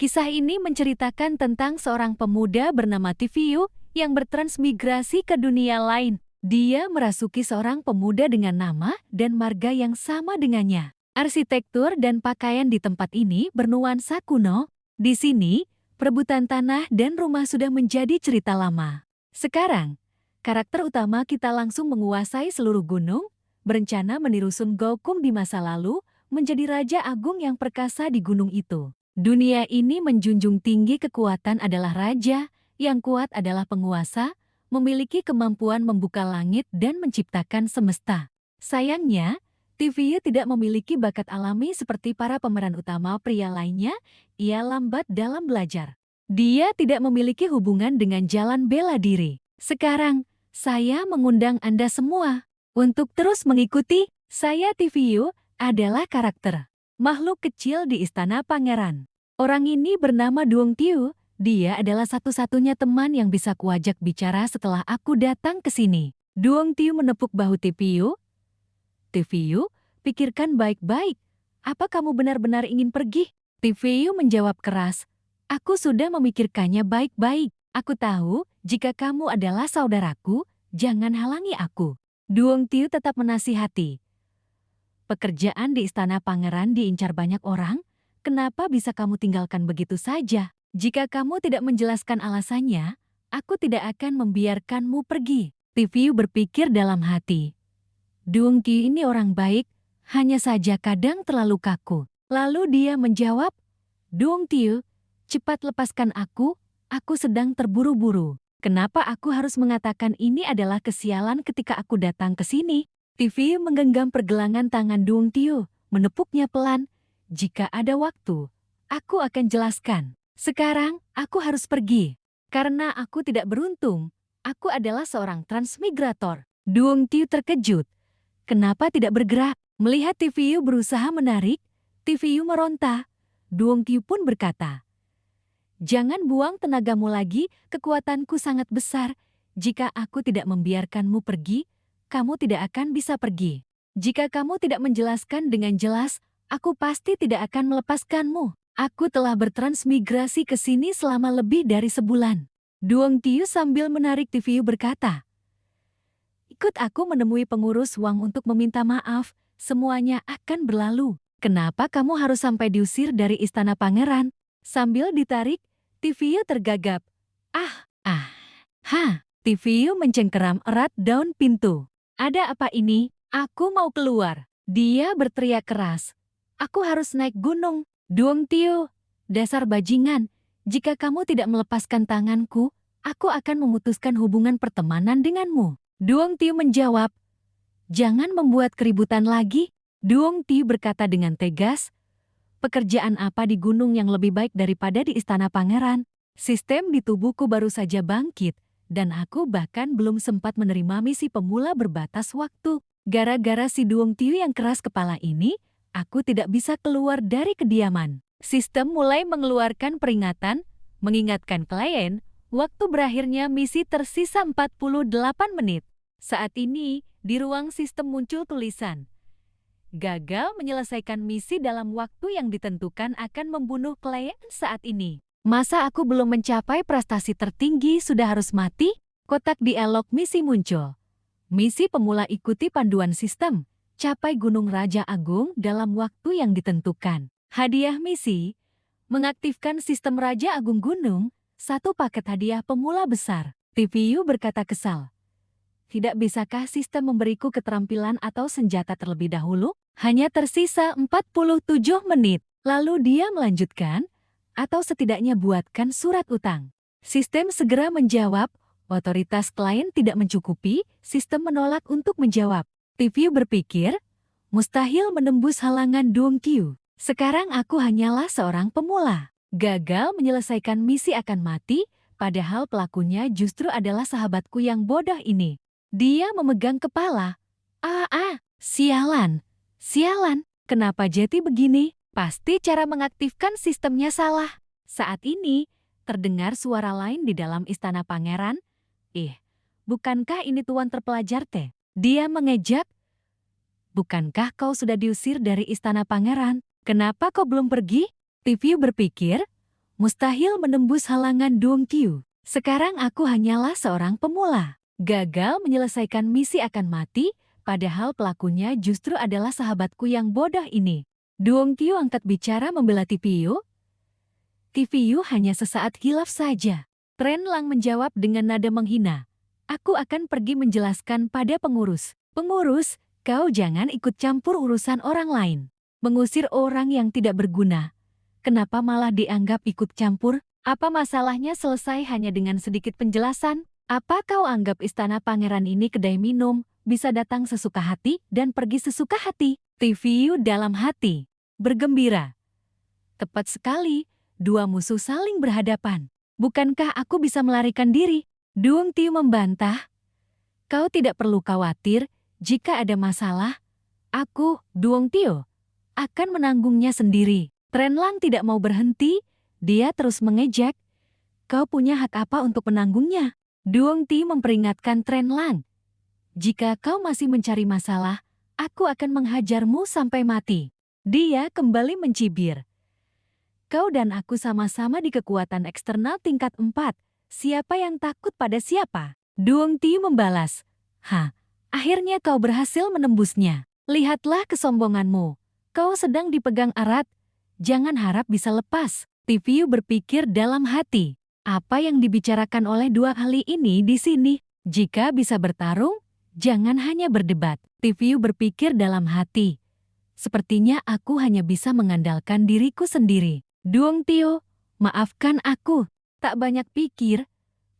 Kisah ini menceritakan tentang seorang pemuda bernama Tiviu yang bertransmigrasi ke dunia lain. Dia merasuki seorang pemuda dengan nama dan marga yang sama dengannya. Arsitektur dan pakaian di tempat ini bernuansa kuno. Di sini, perebutan tanah dan rumah sudah menjadi cerita lama. Sekarang, karakter utama kita langsung menguasai seluruh gunung, berencana meniru Sun Gokong di masa lalu, menjadi Raja Agung yang perkasa di gunung itu. Dunia ini menjunjung tinggi kekuatan adalah raja, yang kuat adalah penguasa, memiliki kemampuan membuka langit dan menciptakan semesta. Sayangnya, Tiviu tidak memiliki bakat alami seperti para pemeran utama pria lainnya, ia lambat dalam belajar. Dia tidak memiliki hubungan dengan jalan bela diri. Sekarang, saya mengundang Anda semua untuk terus mengikuti saya. Tiviu adalah karakter makhluk kecil di Istana Pangeran. Orang ini bernama Duong Tiu. Dia adalah satu-satunya teman yang bisa kuajak bicara setelah aku datang ke sini. Duong Tiu menepuk bahu Tiviu. Tiviu, pikirkan baik-baik. Apa kamu benar-benar ingin pergi? Tiviu menjawab keras. Aku sudah memikirkannya baik-baik. Aku tahu, jika kamu adalah saudaraku, jangan halangi aku. Duong Tiu tetap menasihati. Pekerjaan di Istana Pangeran diincar banyak orang, kenapa bisa kamu tinggalkan begitu saja? Jika kamu tidak menjelaskan alasannya, aku tidak akan membiarkanmu pergi. Tiviu berpikir dalam hati. Duong Tiu ini orang baik, hanya saja kadang terlalu kaku. Lalu dia menjawab, Duong Tiu, cepat lepaskan aku sedang terburu-buru. Kenapa aku harus mengatakan ini adalah kesialan ketika aku datang ke sini? Tiviu menggenggam pergelangan tangan Duong Tiu, menepuknya pelan. Jika ada waktu, aku akan jelaskan. Sekarang, aku harus pergi. Karena aku tidak beruntung, aku adalah seorang transmigrator. Duong Tiu terkejut. Kenapa tidak bergerak? Melihat Tiviu berusaha menarik, Tiviu meronta. Duong Tiu pun berkata, jangan buang tenagamu lagi, kekuatanku sangat besar. Jika aku tidak membiarkanmu pergi, kamu tidak akan bisa pergi. Jika kamu tidak menjelaskan dengan jelas, aku pasti tidak akan melepaskanmu. Aku telah bertransmigrasi ke sini selama lebih dari sebulan. Duong Tiu sambil menarik Tiviu berkata, ikut aku menemui pengurus Wang untuk meminta maaf, semuanya akan berlalu. Kenapa kamu harus sampai diusir dari Istana Pangeran? Sambil ditarik, Tiviu tergagap. Tiviu mencengkeram erat daun pintu. Ada apa ini? Aku mau keluar. Dia berteriak keras. Aku harus naik gunung. Duong Tiu, dasar bajingan. Jika kamu tidak melepaskan tanganku, aku akan memutuskan hubungan pertemanan denganmu. Duong Tiu menjawab, jangan membuat keributan lagi. Duong Tiu berkata dengan tegas, pekerjaan apa di gunung yang lebih baik daripada di Istana Pangeran? Sistem di tubuhku baru saja bangkit, dan aku bahkan belum sempat menerima misi pemula berbatas waktu. Gara-gara si Duong Tiu yang keras kepala ini, aku tidak bisa keluar dari kediaman. Sistem mulai mengeluarkan peringatan, mengingatkan klien, waktu berakhirnya misi tersisa 48 menit. Saat ini, di ruang sistem muncul tulisan, gagal menyelesaikan misi dalam waktu yang ditentukan akan membunuh klien saat ini. Masa aku belum mencapai prestasi tertinggi sudah harus mati? Kotak dialog misi muncul. Misi pemula ikuti panduan sistem. Capai Gunung Raja Agung dalam waktu yang ditentukan. Hadiah misi, mengaktifkan sistem Raja Agung Gunung, 1 paket hadiah pemula besar. Tiviu berkata kesal. Tidak bisakah sistem memberiku keterampilan atau senjata terlebih dahulu? Hanya tersisa 47 menit. Lalu dia melanjutkan, atau setidaknya buatkan surat utang. Sistem segera menjawab, otoritas klien tidak mencukupi, sistem menolak untuk menjawab. Tiviu berpikir, mustahil menembus halangan Duong Tiu. Sekarang aku hanyalah seorang pemula. Gagal menyelesaikan misi akan mati, padahal pelakunya justru adalah sahabatku yang bodoh ini. Dia memegang kepala. Sialan. Kenapa jadi begini? Pasti cara mengaktifkan sistemnya salah. Saat ini, terdengar suara lain di dalam Istana Pangeran. Bukankah ini tuan terpelajar teh? Dia mengejek. Bukankah kau sudah diusir dari Istana Pangeran? Kenapa kau belum pergi? Tiviu berpikir, Mustahil menembus halangan Dongkyu. Sekarang aku hanyalah seorang pemula. Gagal menyelesaikan misi akan mati, padahal pelakunya justru adalah sahabatku yang bodoh ini. Dongkyu angkat bicara membela TVU. TVU hanya sesaat hilaf saja. Trenlang menjawab dengan nada menghina. Aku akan pergi menjelaskan pada pengurus. Pengurus, kau jangan ikut campur urusan orang lain. Mengusir orang yang tidak berguna. Kenapa malah dianggap ikut campur? Apa masalahnya selesai hanya dengan sedikit penjelasan? Apa kau anggap istana pangeran ini kedai minum, bisa datang sesuka hati dan pergi sesuka hati? TVU dalam hati bergembira. Tepat sekali, dua musuh saling berhadapan. Bukankah aku bisa melarikan diri? Dongkyu membantah. Kau tidak perlu khawatir, jika ada masalah, aku, Dongkyu, akan menanggungnya sendiri. Trenlang tidak mau berhenti, dia terus mengejek. Kau punya hak apa untuk menanggungnya? Dongkyu memperingatkan Trenlang. Jika kau masih mencari masalah, aku akan menghajarmu sampai mati. Dia kembali mencibir. Kau dan aku sama-sama di kekuatan eksternal tingkat 4. Siapa yang takut pada siapa? Dongkyu membalas. Akhirnya kau berhasil menembusnya. Lihatlah kesombonganmu. Kau sedang dipegang erat. Jangan harap bisa lepas. TVU berpikir dalam hati. Apa yang dibicarakan oleh dua ahli ini di sini? Jika bisa bertarung, jangan hanya berdebat. TVU berpikir dalam hati. Sepertinya aku hanya bisa mengandalkan diriku sendiri. Dongkyu, maafkan aku. Tak banyak pikir.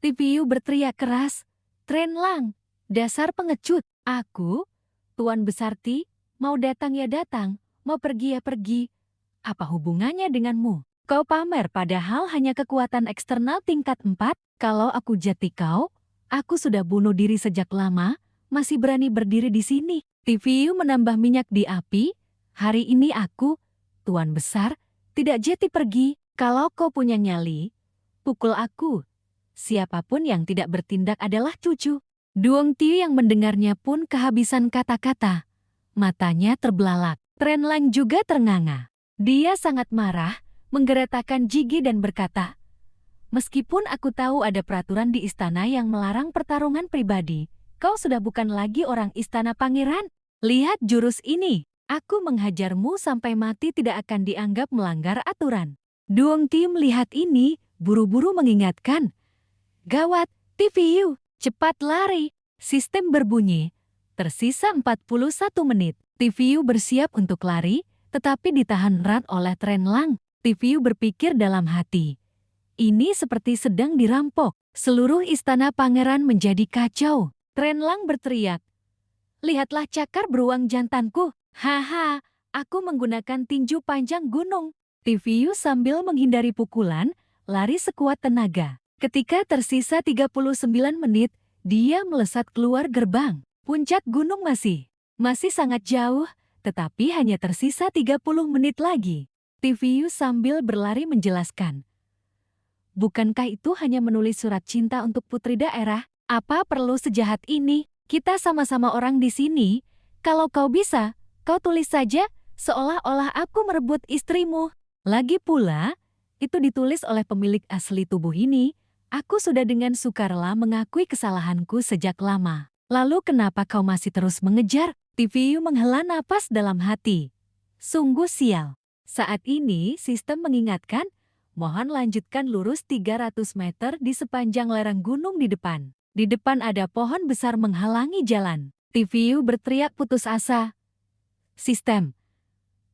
TVU berteriak keras. Trenlang, dasar pengecut. Aku, Tuan Besar Ti, mau datang ya datang, mau pergi ya pergi. Apa hubungannya denganmu? Kau pamer padahal hanya kekuatan eksternal tingkat 4. Kalau aku jati kau, aku sudah bunuh diri sejak lama, masih berani berdiri di sini. TVU menambah minyak di api. Hari ini aku, Tuan Besar, tidak jati pergi. Kalau kau punya nyali, pukul aku. Siapapun yang tidak bertindak adalah cucu. Dongkyu yang mendengarnya pun kehabisan kata-kata. Matanya terbelalak. Trenlang juga ternganga. Dia sangat marah, menggeretakkan gigi dan berkata, meskipun aku tahu ada peraturan di istana yang melarang pertarungan pribadi, kau sudah bukan lagi orang istana pangeran. Lihat jurus ini. Aku menghajarmu sampai mati tidak akan dianggap melanggar aturan. Dongkyu melihat ini, buru-buru mengingatkan. Gawat, TVU, cepat lari. Sistem berbunyi. Tersisa 41 menit. TVU bersiap untuk lari, tetapi ditahan erat oleh Trenlang. TVU berpikir dalam hati. Ini seperti sedang dirampok. Seluruh istana pangeran menjadi kacau. Trenlang berteriak. Lihatlah cakar beruang jantanku. Haha, aku menggunakan tinju panjang gunung. TVU sambil menghindari pukulan, lari sekuat tenaga. Ketika tersisa 39 menit, dia melesat keluar gerbang. Puncak gunung masih sangat jauh, tetapi hanya tersisa 30 menit lagi. TVU sambil berlari menjelaskan. Bukankah itu hanya menulis surat cinta untuk putri daerah? Apa perlu sejahat ini? Kita sama-sama orang di sini. Kalau kau bisa, kau tulis saja, seolah-olah aku merebut istrimu. Lagi pula, itu ditulis oleh pemilik asli tubuh ini. Aku sudah dengan sukarela mengakui kesalahanku sejak lama. Lalu kenapa kau masih terus mengejar? TVU menghela napas dalam hati. Sungguh sial. Saat ini sistem mengingatkan, mohon lanjutkan lurus 300 meter di sepanjang lereng gunung di depan. Di depan ada pohon besar menghalangi jalan. TVU berteriak putus asa. Sistem,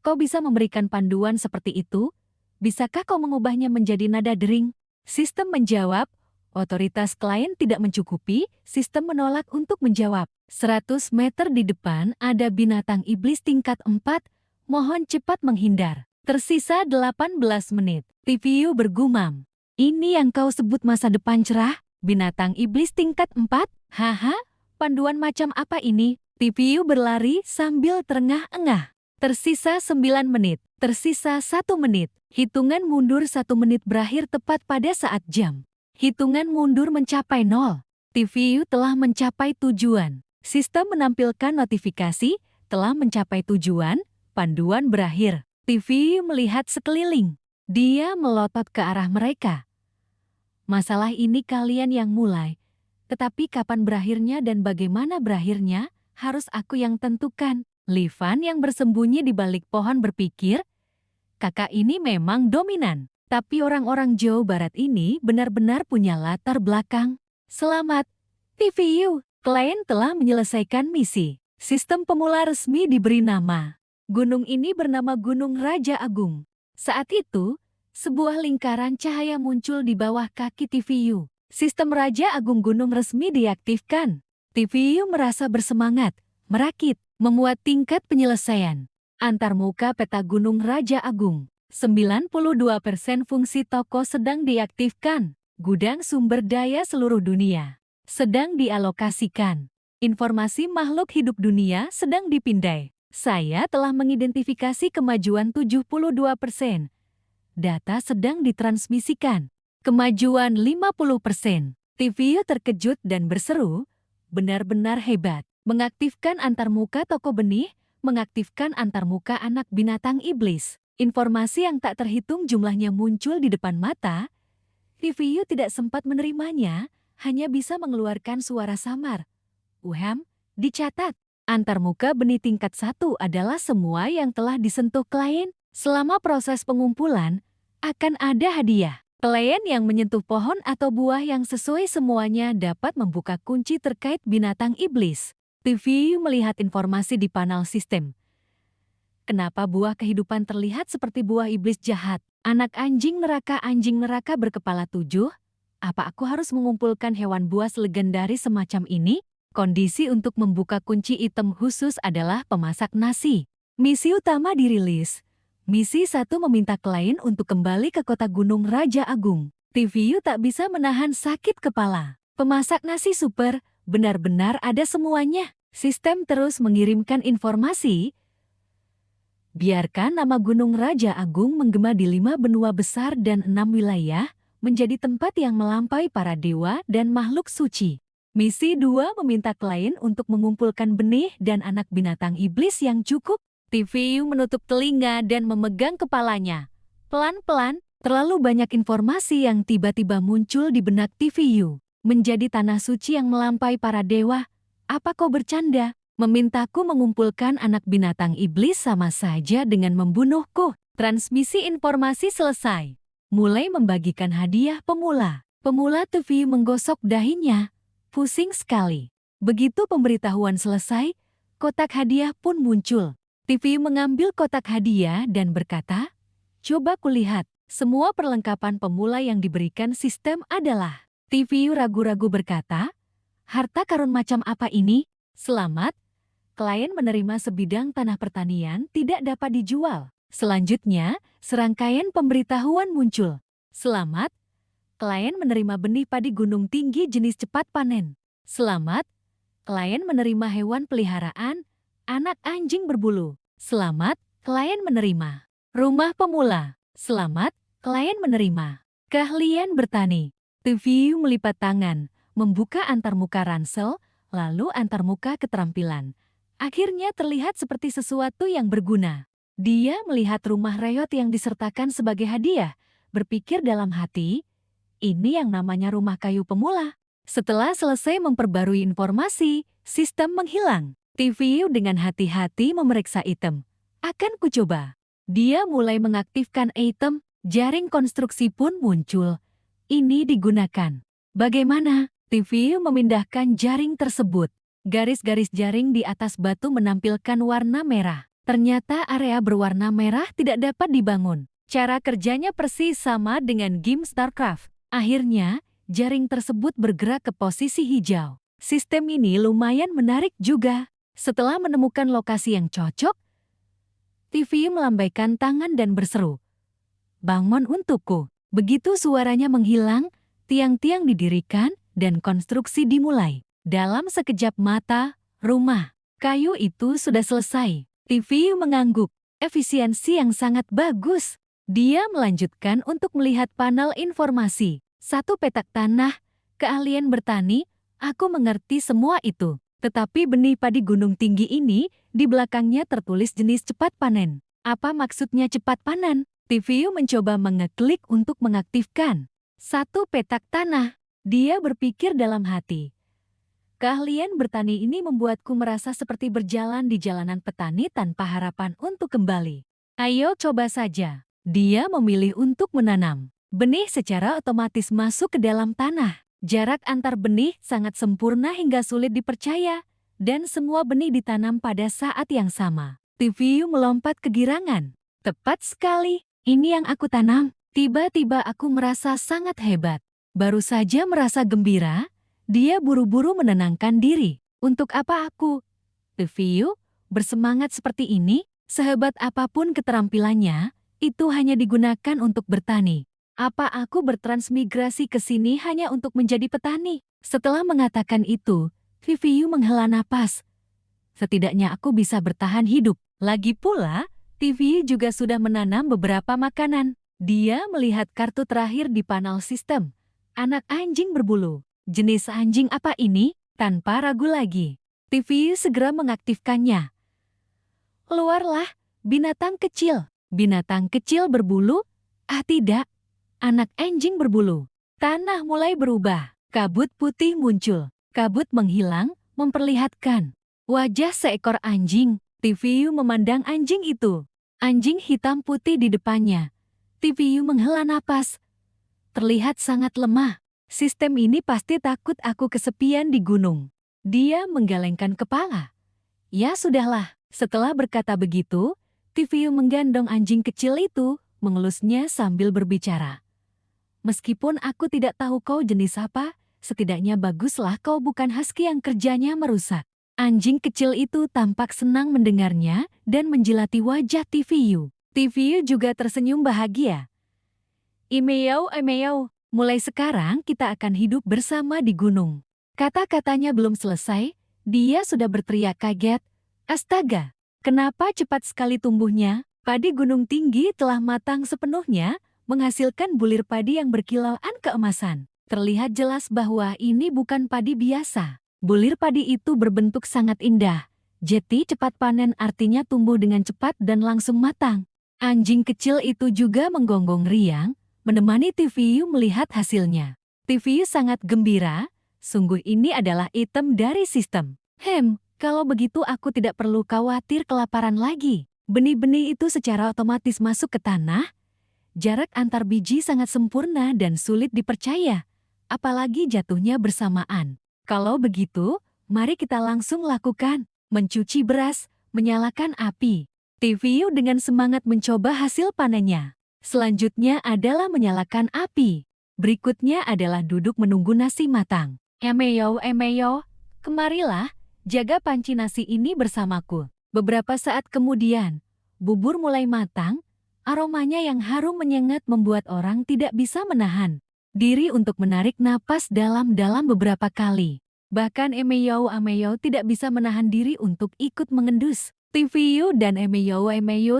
kau bisa memberikan panduan seperti itu? Bisakah kau mengubahnya menjadi nada dering? Sistem menjawab, otoritas klien tidak mencukupi, sistem menolak untuk menjawab. 100 meter di depan ada binatang iblis tingkat 4, mohon cepat menghindar. Tersisa 18 menit. TVU bergumam. Ini yang kau sebut masa depan cerah? Binatang iblis tingkat 4? Haha, panduan macam apa ini? TVU berlari sambil terengah-engah. Tersisa 9 menit. Tersisa 1 menit. Hitungan mundur 1 menit berakhir tepat pada saat jam. Hitungan mundur mencapai 0. TVU telah mencapai tujuan. Sistem menampilkan notifikasi, telah mencapai tujuan, panduan berakhir. TVU melihat sekeliling. Dia melotot ke arah mereka. Masalah ini kalian yang mulai, tetapi kapan berakhirnya dan bagaimana berakhirnya, harus aku yang tentukan. Li Fan yang bersembunyi di balik pohon berpikir, kakak ini memang dominan. Tapi orang-orang Jawa Barat ini benar-benar punya latar belakang. Selamat, TVU. Klien telah menyelesaikan misi. Sistem pemula resmi diberi nama. Gunung ini bernama Gunung Raja Agung. Saat itu, sebuah lingkaran cahaya muncul di bawah kaki TVU. Sistem Raja Agung Gunung resmi diaktifkan. TVU merasa bersemangat, merakit, memuat tingkat penyelesaian. Antarmuka peta Gunung Raja Agung. 92% fungsi toko sedang diaktifkan. Gudang sumber daya seluruh dunia sedang dialokasikan. Informasi makhluk hidup dunia sedang dipindai. Saya telah mengidentifikasi kemajuan 72%. Data sedang ditransmisikan. Kemajuan 50%. TVU terkejut dan berseru, benar-benar hebat. Mengaktifkan antarmuka toko benih, mengaktifkan antarmuka anak binatang iblis. Informasi yang tak terhitung jumlahnya muncul di depan mata. TVU tidak sempat menerimanya, hanya bisa mengeluarkan suara samar. Dicatat. Antarmuka benih tingkat 1 adalah semua yang telah disentuh klien. Selama proses pengumpulan, akan ada hadiah. Klien yang menyentuh pohon atau buah yang sesuai semuanya dapat membuka kunci terkait binatang iblis. TVU melihat informasi di panel sistem. Kenapa buah kehidupan terlihat seperti buah iblis jahat? Anak anjing neraka berkepala 7? Apa aku harus mengumpulkan hewan buas legendaris semacam ini? Kondisi untuk membuka kunci item khusus adalah pemasak nasi. Misi utama dirilis. Misi 1 meminta klien untuk kembali ke kota Gunung Raja Agung. TVU tak bisa menahan sakit kepala. Pemasak nasi super, benar-benar ada semuanya. Sistem terus mengirimkan informasi. Biarkan nama Gunung Raja Agung menggema di 5 benua besar dan 6 wilayah, menjadi tempat yang melampaui para dewa dan makhluk suci. Misi 2 meminta klien untuk mengumpulkan benih dan anak binatang iblis yang cukup. TVU menutup telinga dan memegang kepalanya. Pelan-pelan, terlalu banyak informasi yang tiba-tiba muncul di benak TVU. Menjadi tanah suci yang melampaui para dewa. Apa kau bercanda? Memintaku mengumpulkan anak binatang iblis sama saja dengan membunuhku. Transmisi informasi selesai. Mulai membagikan hadiah pemula. Pemula TVU menggosok dahinya. Pusing sekali. Begitu pemberitahuan selesai, kotak hadiah pun muncul. TVU mengambil kotak hadiah dan berkata, coba kulihat, semua perlengkapan pemula yang diberikan sistem adalah. TVU ragu-ragu berkata, harta karun macam apa ini? Selamat, klien menerima sebidang tanah pertanian tidak dapat dijual. Selanjutnya, serangkaian pemberitahuan muncul. Selamat, klien menerima benih padi gunung tinggi jenis cepat panen. Selamat, klien menerima hewan peliharaan, anak anjing berbulu. Selamat, klien menerima rumah pemula. Selamat, klien menerima keahlian bertani. TVU melipat tangan, membuka antarmuka ransel, lalu antarmuka keterampilan. Akhirnya terlihat seperti sesuatu yang berguna. Dia melihat rumah reot yang disertakan sebagai hadiah, berpikir dalam hati, ini yang namanya rumah kayu pemula. Setelah selesai memperbarui informasi, sistem menghilang. TVU dengan hati-hati memeriksa item. Akan kucoba. Dia mulai mengaktifkan item, jaring konstruksi pun muncul. Ini digunakan. Bagaimana? TVU memindahkan jaring tersebut. Garis-garis jaring di atas batu menampilkan warna merah. Ternyata area berwarna merah tidak dapat dibangun. Cara kerjanya persis sama dengan game StarCraft. Akhirnya, jaring tersebut bergerak ke posisi hijau. Sistem ini lumayan menarik juga. Setelah menemukan lokasi yang cocok, TVU melambaikan tangan dan berseru, bangun untukku. Begitu suaranya menghilang, tiang-tiang didirikan dan konstruksi dimulai. Dalam sekejap mata, rumah kayu itu sudah selesai. TVU mengangguk, efisiensi yang sangat bagus. Dia melanjutkan untuk melihat panel informasi. 1 petak tanah, keahlian bertani, aku mengerti semua itu. Tetapi benih padi gunung tinggi ini, di belakangnya tertulis jenis cepat panen. Apa maksudnya cepat panen? TVU mencoba mengeklik untuk mengaktifkan satu petak tanah. Dia berpikir dalam hati. Keahlian bertani ini membuatku merasa seperti berjalan di jalanan petani tanpa harapan untuk kembali. Ayo coba saja. Dia memilih untuk menanam. Benih secara otomatis masuk ke dalam tanah. Jarak antar benih sangat sempurna hingga sulit dipercaya. Dan semua benih ditanam pada saat yang sama. TVU melompat kegirangan. Tepat sekali, ini yang aku tanam. Tiba-tiba aku merasa sangat hebat. Baru saja merasa gembira, dia buru-buru menenangkan diri. Untuk apa aku? TVU bersemangat seperti ini, sehebat apapun keterampilannya, itu hanya digunakan untuk bertani. Apa aku bertransmigrasi ke sini hanya untuk menjadi petani? Setelah mengatakan itu, TVU menghela napas. Setidaknya aku bisa bertahan hidup. Lagi pula, TVU juga sudah menanam beberapa makanan. Dia melihat kartu terakhir di panel sistem. Anak anjing berbulu. Jenis anjing apa ini? Tanpa ragu lagi, TVU segera mengaktifkannya. Keluarlah, binatang kecil. Binatang kecil berbulu? Ah tidak, anak anjing berbulu. Tanah mulai berubah. Kabut putih muncul. Kabut menghilang, memperlihatkan wajah seekor anjing. TVU memandang anjing itu. Anjing hitam putih di depannya. TVU menghela napas. Terlihat sangat lemah. Sistem ini pasti takut aku kesepian di gunung. Dia menggelengkan kepala. Ya sudahlah, setelah berkata begitu, TVU menggendong anjing kecil itu, mengelusnya sambil berbicara. Meskipun aku tidak tahu kau jenis apa, setidaknya baguslah kau bukan husky yang kerjanya merusak. Anjing kecil itu tampak senang mendengarnya dan menjilati wajah TVU. TVU juga tersenyum bahagia. Imeyau, imeyau. Mulai sekarang kita akan hidup bersama di gunung. Kata-katanya belum selesai, dia sudah berteriak kaget. Astaga, kenapa cepat sekali tumbuhnya? Padi gunung tinggi telah matang sepenuhnya, menghasilkan bulir padi yang berkilauan keemasan. Terlihat jelas bahwa ini bukan padi biasa. Bulir padi itu berbentuk sangat indah. Jadi cepat panen artinya tumbuh dengan cepat dan langsung matang. Anjing kecil itu juga menggonggong riang, menemani TVU melihat hasilnya. TVU sangat gembira, sungguh ini adalah item dari sistem. Kalau begitu aku tidak perlu khawatir kelaparan lagi. Benih-benih itu secara otomatis masuk ke tanah. Jarak antar biji sangat sempurna dan sulit dipercaya. Apalagi jatuhnya bersamaan. Kalau begitu, mari kita langsung lakukan. Mencuci beras, menyalakan api. TVU dengan semangat mencoba hasil panennya. Selanjutnya adalah menyalakan api. Berikutnya adalah duduk menunggu nasi matang. Emeyo, kemarilah, jaga panci nasi ini bersamaku. Beberapa saat kemudian, bubur mulai matang, aromanya yang harum menyengat membuat orang tidak bisa menahan diri untuk menarik napas dalam-dalam beberapa kali. Bahkan Emeyo tidak bisa menahan diri untuk ikut mengendus. TVU dan Emeyo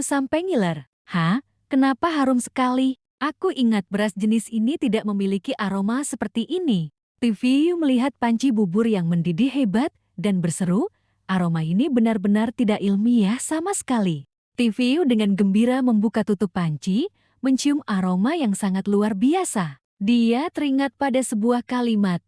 sampai ngiler. Hah? Kenapa harum sekali? Aku ingat beras jenis ini tidak memiliki aroma seperti ini. TVU melihat panci bubur yang mendidih hebat dan berseru, aroma ini benar-benar tidak ilmiah sama sekali. TVU dengan gembira membuka tutup panci, mencium aroma yang sangat luar biasa. Dia teringat pada sebuah kalimat.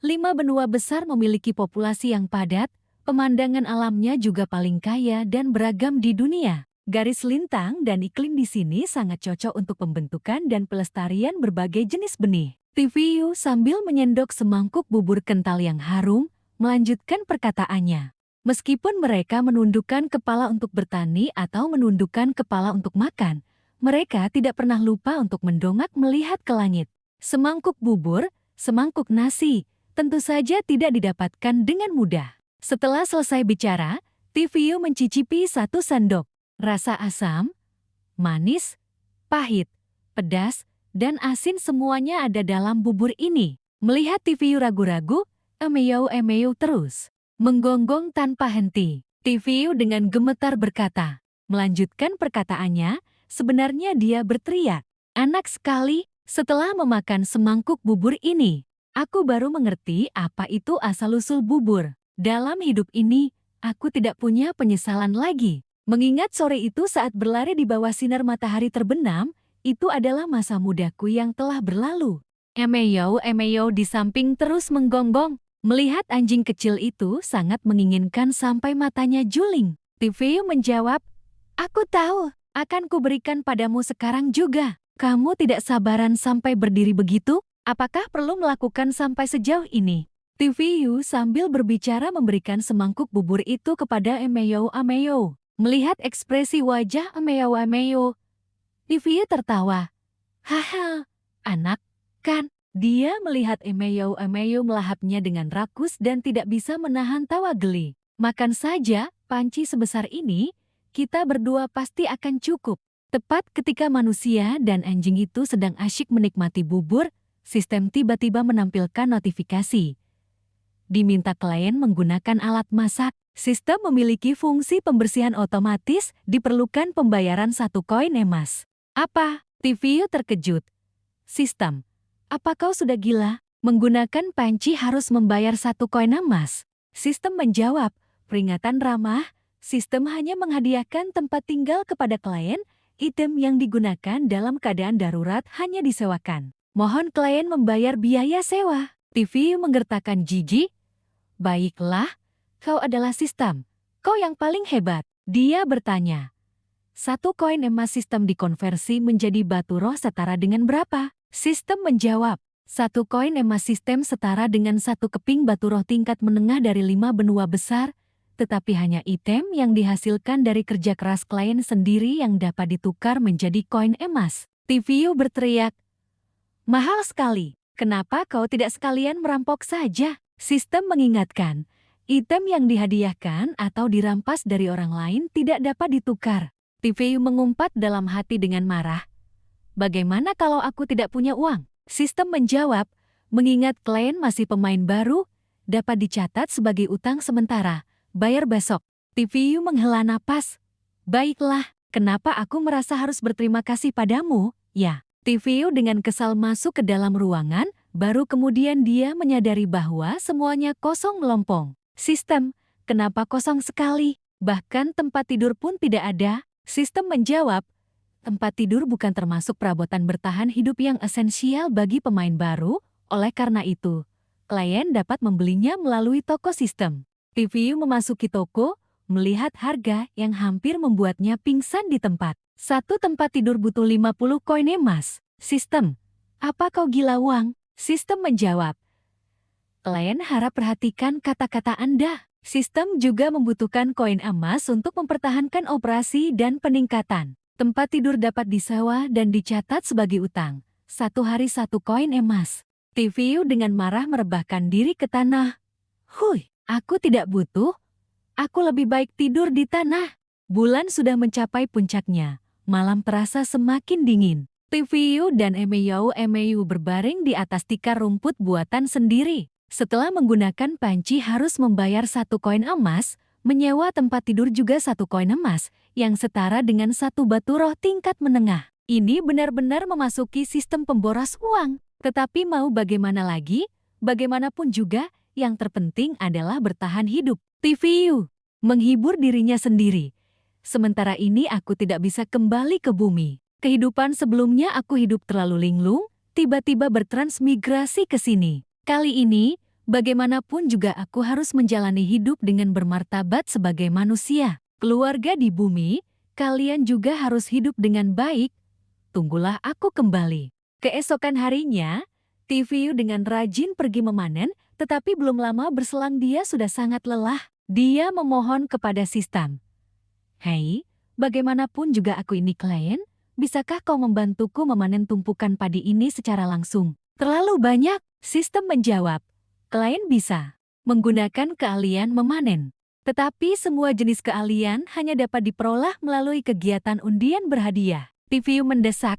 5 benua besar memiliki populasi yang padat, pemandangan alamnya juga paling kaya dan beragam di dunia. Garis lintang dan iklim di sini sangat cocok untuk pembentukan dan pelestarian berbagai jenis benih. TVU sambil menyendok semangkuk bubur kental yang harum, melanjutkan perkataannya. Meskipun mereka menundukkan kepala untuk bertani atau menundukkan kepala untuk makan, mereka tidak pernah lupa untuk mendongak melihat ke langit. Semangkuk bubur, semangkuk nasi, tentu saja tidak didapatkan dengan mudah. Setelah selesai bicara, TVU mencicipi satu sendok. Rasa asam, manis, pahit, pedas, dan asin semuanya ada dalam bubur ini. Melihat TVU ragu-ragu, Emeyo terus menggonggong tanpa henti. TVU dengan gemetar berkata, melanjutkan perkataannya, sebenarnya dia berteriak. Anak sekali, setelah memakan semangkuk bubur ini, aku baru mengerti apa itu asal-usul bubur. Dalam hidup ini, aku tidak punya penyesalan lagi. Mengingat sore itu saat berlari di bawah sinar matahari terbenam, itu adalah masa mudaku yang telah berlalu. Emeyo di samping terus menggonggong. Melihat anjing kecil itu sangat menginginkan sampai matanya juling. Tivio menjawab, "Aku tahu, akan kuberikan padamu sekarang juga. Kamu tidak sabaran sampai berdiri begitu? Apakah perlu melakukan sampai sejauh ini?" Tivio sambil berbicara memberikan semangkuk bubur itu kepada Emeyo. Melihat ekspresi wajah Ameyo, Tivio tertawa. "Haha, anak, kan?" Dia melihat Emeyo melahapnya dengan rakus dan tidak bisa menahan tawa geli. "Makan saja, panci sebesar ini, kita berdua pasti akan cukup." Tepat ketika manusia dan anjing itu sedang asyik menikmati bubur, sistem tiba-tiba menampilkan notifikasi. Diminta klien menggunakan alat masak. Sistem memiliki fungsi pembersihan otomatis, diperlukan pembayaran 1 koin emas. "Apa?" Tivio terkejut. "Sistem, apa kau sudah gila? Menggunakan panci harus membayar 1 koin emas?" Sistem menjawab, "Peringatan ramah, sistem hanya menghadiahkan tempat tinggal kepada klien, item yang digunakan dalam keadaan darurat hanya disewakan. Mohon klien membayar biaya sewa." Tivio menggertakkan gigi. "Baiklah, kau adalah sistem. Kau yang paling hebat." Dia bertanya. 1 koin emas sistem dikonversi menjadi batu roh setara dengan berapa? Sistem menjawab. 1 koin emas sistem setara dengan 1 keping batu roh tingkat menengah dari 5 benua besar, tetapi hanya item yang dihasilkan dari kerja keras klien sendiri yang dapat ditukar menjadi koin emas. Tivio berteriak, "Mahal sekali. Kenapa kau tidak sekalian merampok saja?" Sistem mengingatkan. Item yang dihadiahkan atau dirampas dari orang lain tidak dapat ditukar. Tivio mengumpat dalam hati dengan marah. "Bagaimana kalau aku tidak punya uang?" Sistem menjawab, "Mengingat klien masih pemain baru, dapat dicatat sebagai utang sementara. Bayar besok." Tivio menghela napas. "Baiklah, kenapa aku merasa harus berterima kasih padamu, ya?" Tivio dengan kesal masuk ke dalam ruangan, baru kemudian dia menyadari bahwa semuanya kosong melompong. "Sistem, kenapa kosong sekali? Bahkan tempat tidur pun tidak ada." Sistem menjawab, "Tempat tidur bukan termasuk perabotan bertahan hidup yang esensial bagi pemain baru, oleh karena itu, klien dapat membelinya melalui toko sistem." Tivio memasuki toko, melihat harga yang hampir membuatnya pingsan di tempat. 1 tempat tidur butuh 50 koin emas. "Sistem, apa kau gila uang?" Sistem menjawab, "Klien harap perhatikan kata-kata Anda. Sistem juga membutuhkan koin emas untuk mempertahankan operasi dan peningkatan. Tempat tidur dapat disewa dan dicatat sebagai utang. 1 hari 1 koin emas." Tivio dengan marah merebahkan diri ke tanah. "Hui, aku tidak butuh. Aku lebih baik tidur di tanah." Bulan sudah mencapai puncaknya. Malam terasa semakin dingin. Tivio dan Emeyo berbaring di atas tikar rumput buatan sendiri. Setelah menggunakan panci harus membayar 1 koin emas, menyewa tempat tidur juga 1 koin emas, yang setara dengan 1 batu roh tingkat menengah. Ini benar-benar memasuki sistem pemboros uang. Tetapi mau bagaimana lagi? Bagaimanapun juga, yang terpenting adalah bertahan hidup. Tivio menghibur dirinya sendiri. "Sementara ini aku tidak bisa kembali ke bumi. Kehidupan sebelumnya aku hidup terlalu linglung, tiba-tiba bertransmigrasi ke sini. Kali ini, bagaimanapun juga aku harus menjalani hidup dengan bermartabat sebagai manusia. Keluarga di bumi, kalian juga harus hidup dengan baik. Tunggulah aku kembali." Keesokan harinya, Tivio dengan rajin pergi memanen, tetapi belum lama berselang dia sudah sangat lelah. Dia memohon kepada sistem, "Hei, bagaimanapun juga aku ini klien, bisakah kau membantuku memanen tumpukan padi ini secara langsung?" "Terlalu banyak," sistem menjawab. "Klien bisa menggunakan keahlian memanen. Tetapi semua jenis keahlian hanya dapat diperoleh melalui kegiatan undian berhadiah." Tivio mendesak,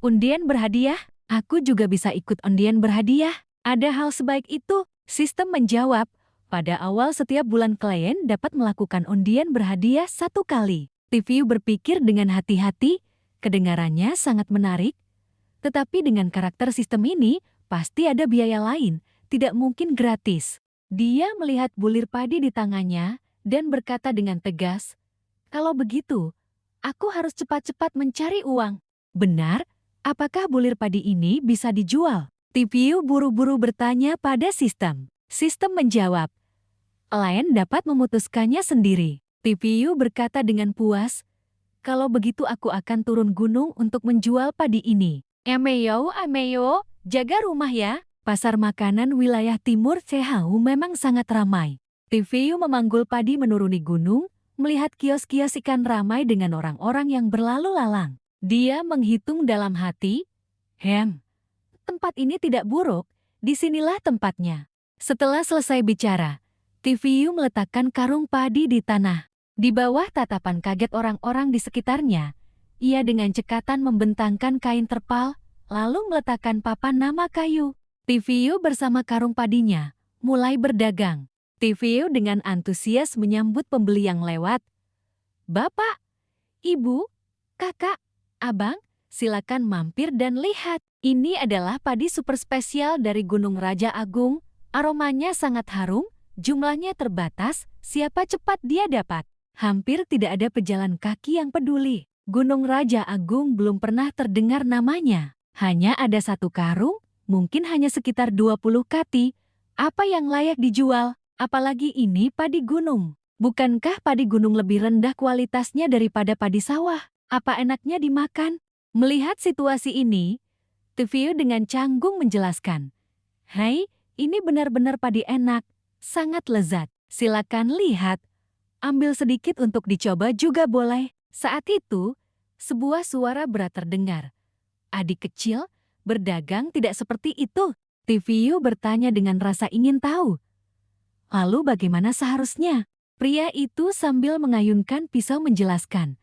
"Undian berhadiah? Aku juga bisa ikut undian berhadiah. Ada hal sebaik itu?" Sistem menjawab, "Pada awal setiap bulan klien dapat melakukan undian berhadiah 1 kali." Tivio berpikir dengan hati-hati, kedengarannya sangat menarik. Tetapi dengan karakter sistem ini, pasti ada biaya lain, tidak mungkin gratis. Dia melihat bulir padi di tangannya dan berkata dengan tegas, Kalau begitu, aku harus cepat-cepat mencari uang. Benar, apakah bulir padi ini bisa dijual? TVU buru-buru bertanya pada sistem. Sistem menjawab, "Lain dapat memutuskannya sendiri." TVU berkata dengan puas, "Kalau begitu aku akan turun gunung untuk menjual padi ini." Ameyo, jaga rumah ya. Pasar makanan wilayah timur Cehau memang sangat ramai. TVU memanggul padi menuruni gunung, melihat kios-kios ikan ramai dengan orang-orang yang berlalu lalang. Dia menghitung dalam hati, tempat ini tidak buruk, disinilah tempatnya. Setelah selesai bicara, TVU meletakkan karung padi di tanah. Di bawah tatapan kaget orang-orang di sekitarnya, ia dengan cekatan membentangkan kain terpal, lalu meletakkan papan nama kayu. TVU bersama karung padinya mulai berdagang. TVU dengan antusias menyambut pembeli yang lewat. "Bapak, Ibu, Kakak, Abang, silakan mampir dan lihat. Ini adalah padi super spesial dari Gunung Raja Agung. Aromanya sangat harum, jumlahnya terbatas, siapa cepat dia dapat." Hampir tidak ada pejalan kaki yang peduli. Gunung Raja Agung belum pernah terdengar namanya. Hanya ada satu karung, mungkin hanya sekitar 20 kati. Apa yang layak dijual? Apalagi ini padi gunung. Bukankah padi gunung lebih rendah kualitasnya daripada padi sawah? Apa enaknya dimakan? Melihat situasi ini, TVU dengan canggung menjelaskan, "Hai, ini benar-benar padi enak, sangat lezat. Silakan lihat. Ambil sedikit untuk dicoba juga boleh." Saat itu, sebuah suara berat terdengar. "Adik kecil, berdagang tidak seperti itu." TVU bertanya dengan rasa ingin tahu. "Lalu bagaimana seharusnya?" Pria itu sambil mengayunkan pisau menjelaskan.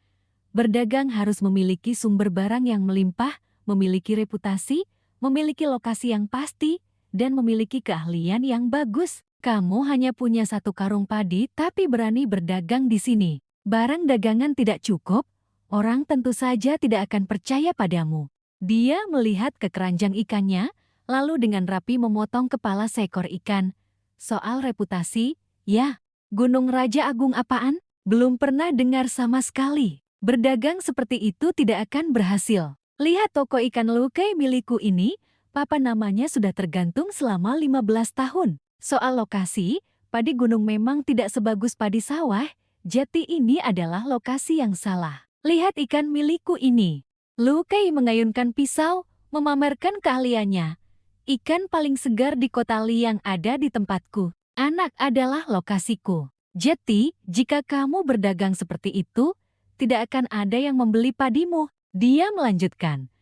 "Berdagang harus memiliki sumber barang yang melimpah, memiliki reputasi, memiliki lokasi yang pasti, dan memiliki keahlian yang bagus. Kamu hanya punya satu karung padi tapi berani berdagang di sini. Barang dagangan tidak cukup, orang tentu saja tidak akan percaya padamu." Dia melihat ke keranjang ikannya, lalu dengan rapi memotong kepala seekor ikan. "Soal reputasi, ya, Gunung Raja Agung apaan? Belum pernah dengar sama sekali. Berdagang seperti itu tidak akan berhasil. Lihat toko ikan Lukai milikku ini, papa namanya sudah tergantung selama 15 tahun. Soal lokasi, padi gunung memang tidak sebagus padi sawah, jadi ini adalah lokasi yang salah. Lihat ikan milikku ini." Lukai mengayunkan pisau, memamerkan keahliannya. "Ikan paling segar di kota Li yang ada di tempatku. Anak adalah lokasiku. Jadi, jika kamu berdagang seperti itu, tidak akan ada yang membeli padimu." Dia melanjutkan,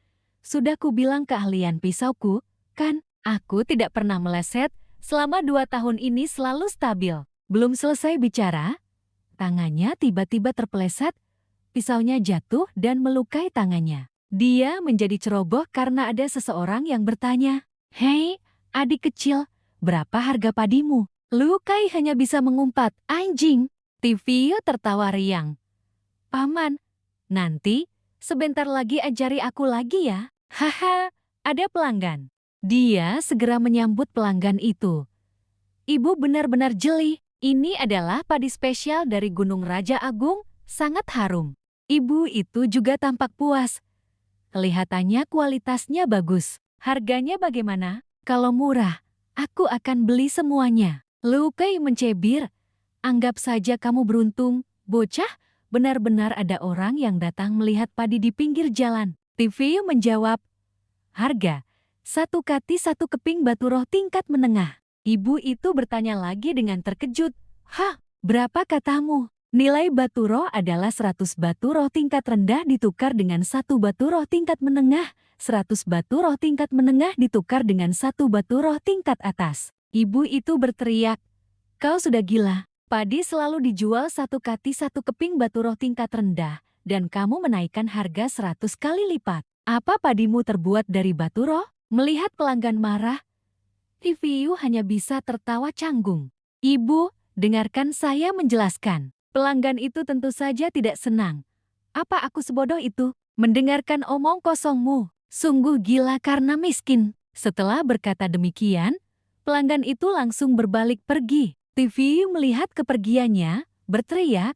"Sudah kubilang keahlian pisauku, kan? Aku tidak pernah meleset, selama 2 tahun ini selalu stabil." Belum selesai bicara, tangannya tiba-tiba terpeleset, pisaunya jatuh dan melukai tangannya. Dia menjadi ceroboh karena ada seseorang yang bertanya, "Hei, adik kecil, berapa harga padimu?" Lukai hanya bisa mengumpat, "Anjing." TVU tertawa riang. "Paman, nanti, sebentar lagi ajari aku lagi ya." "Haha, ada pelanggan." Dia segera menyambut pelanggan itu. "Ibu benar-benar jeli. Ini adalah padi spesial dari Gunung Raja Agung, sangat harum." Ibu itu juga tampak puas. Kelihatannya kualitasnya bagus. "Harganya bagaimana?" "Kalau murah, aku akan beli semuanya." Lukai mencibir. "Anggap saja kamu beruntung, bocah. Benar-benar ada orang yang datang melihat padi di pinggir jalan." TVU menjawab, "Harga, 1 kati 1 keping batu roh tingkat menengah." Ibu itu bertanya lagi dengan terkejut, "Hah, berapa katamu?" "Nilai batu roh adalah 100 batu roh tingkat rendah ditukar dengan 1 batu roh tingkat menengah, 100 batu roh tingkat menengah ditukar dengan 1 batu roh tingkat atas." Ibu itu berteriak, "Kau sudah gila. Padi selalu dijual 1 kati 1 keping batu roh tingkat rendah, dan kamu menaikkan harga 100 kali lipat. Apa padimu terbuat dari batu roh?" Melihat pelanggan marah, TVU hanya bisa tertawa canggung. "Ibu, dengarkan saya menjelaskan." Pelanggan itu tentu saja tidak senang. "Apa aku sebodoh itu? Mendengarkan omong kosongmu. Sungguh gila karena miskin." Setelah berkata demikian, pelanggan itu langsung berbalik pergi. TVU melihat kepergiannya, berteriak,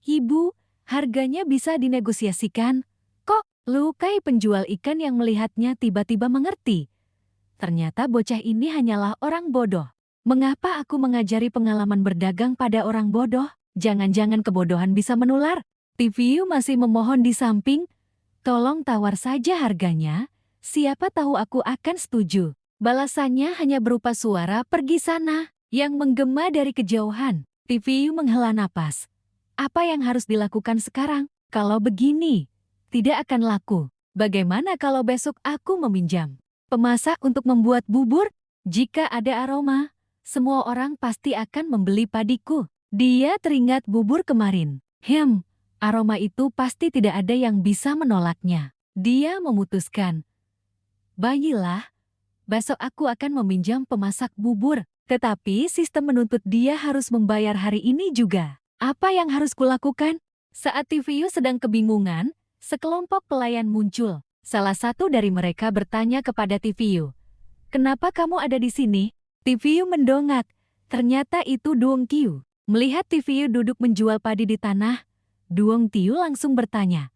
"Ibu, Harganya bisa dinegosiasikan. Kok, lukai penjual ikan yang melihatnya tiba-tiba mengerti. Ternyata bocah ini hanyalah orang bodoh. Mengapa aku mengajari pengalaman berdagang pada orang bodoh? Jangan-jangan kebodohan bisa menular. TVU masih memohon di samping. Tolong tawar saja harganya. Siapa tahu aku akan setuju. Balasannya hanya berupa suara pergi sana yang menggema dari kejauhan. TVU menghela napas. Apa yang harus dilakukan sekarang? Kalau begini, tidak akan laku. Bagaimana kalau besok aku meminjam pemasak untuk membuat bubur? Jika ada aroma, semua orang pasti akan membeli padiku. Dia teringat bubur kemarin. Aroma itu pasti tidak ada yang bisa menolaknya. Dia memutuskan, baiklah, besok aku akan meminjam pemasak bubur. Tetapi sistem menuntut dia harus membayar hari ini juga. Apa yang harus kulakukan? Saat TVU sedang kebingungan, sekelompok pelayan muncul. Salah satu dari mereka bertanya kepada TVU, "Kenapa kamu ada di sini?" TVU mendongak. Ternyata itu Duong Tiu. Melihat TVU duduk menjual padi di tanah, Duong Tiu langsung bertanya,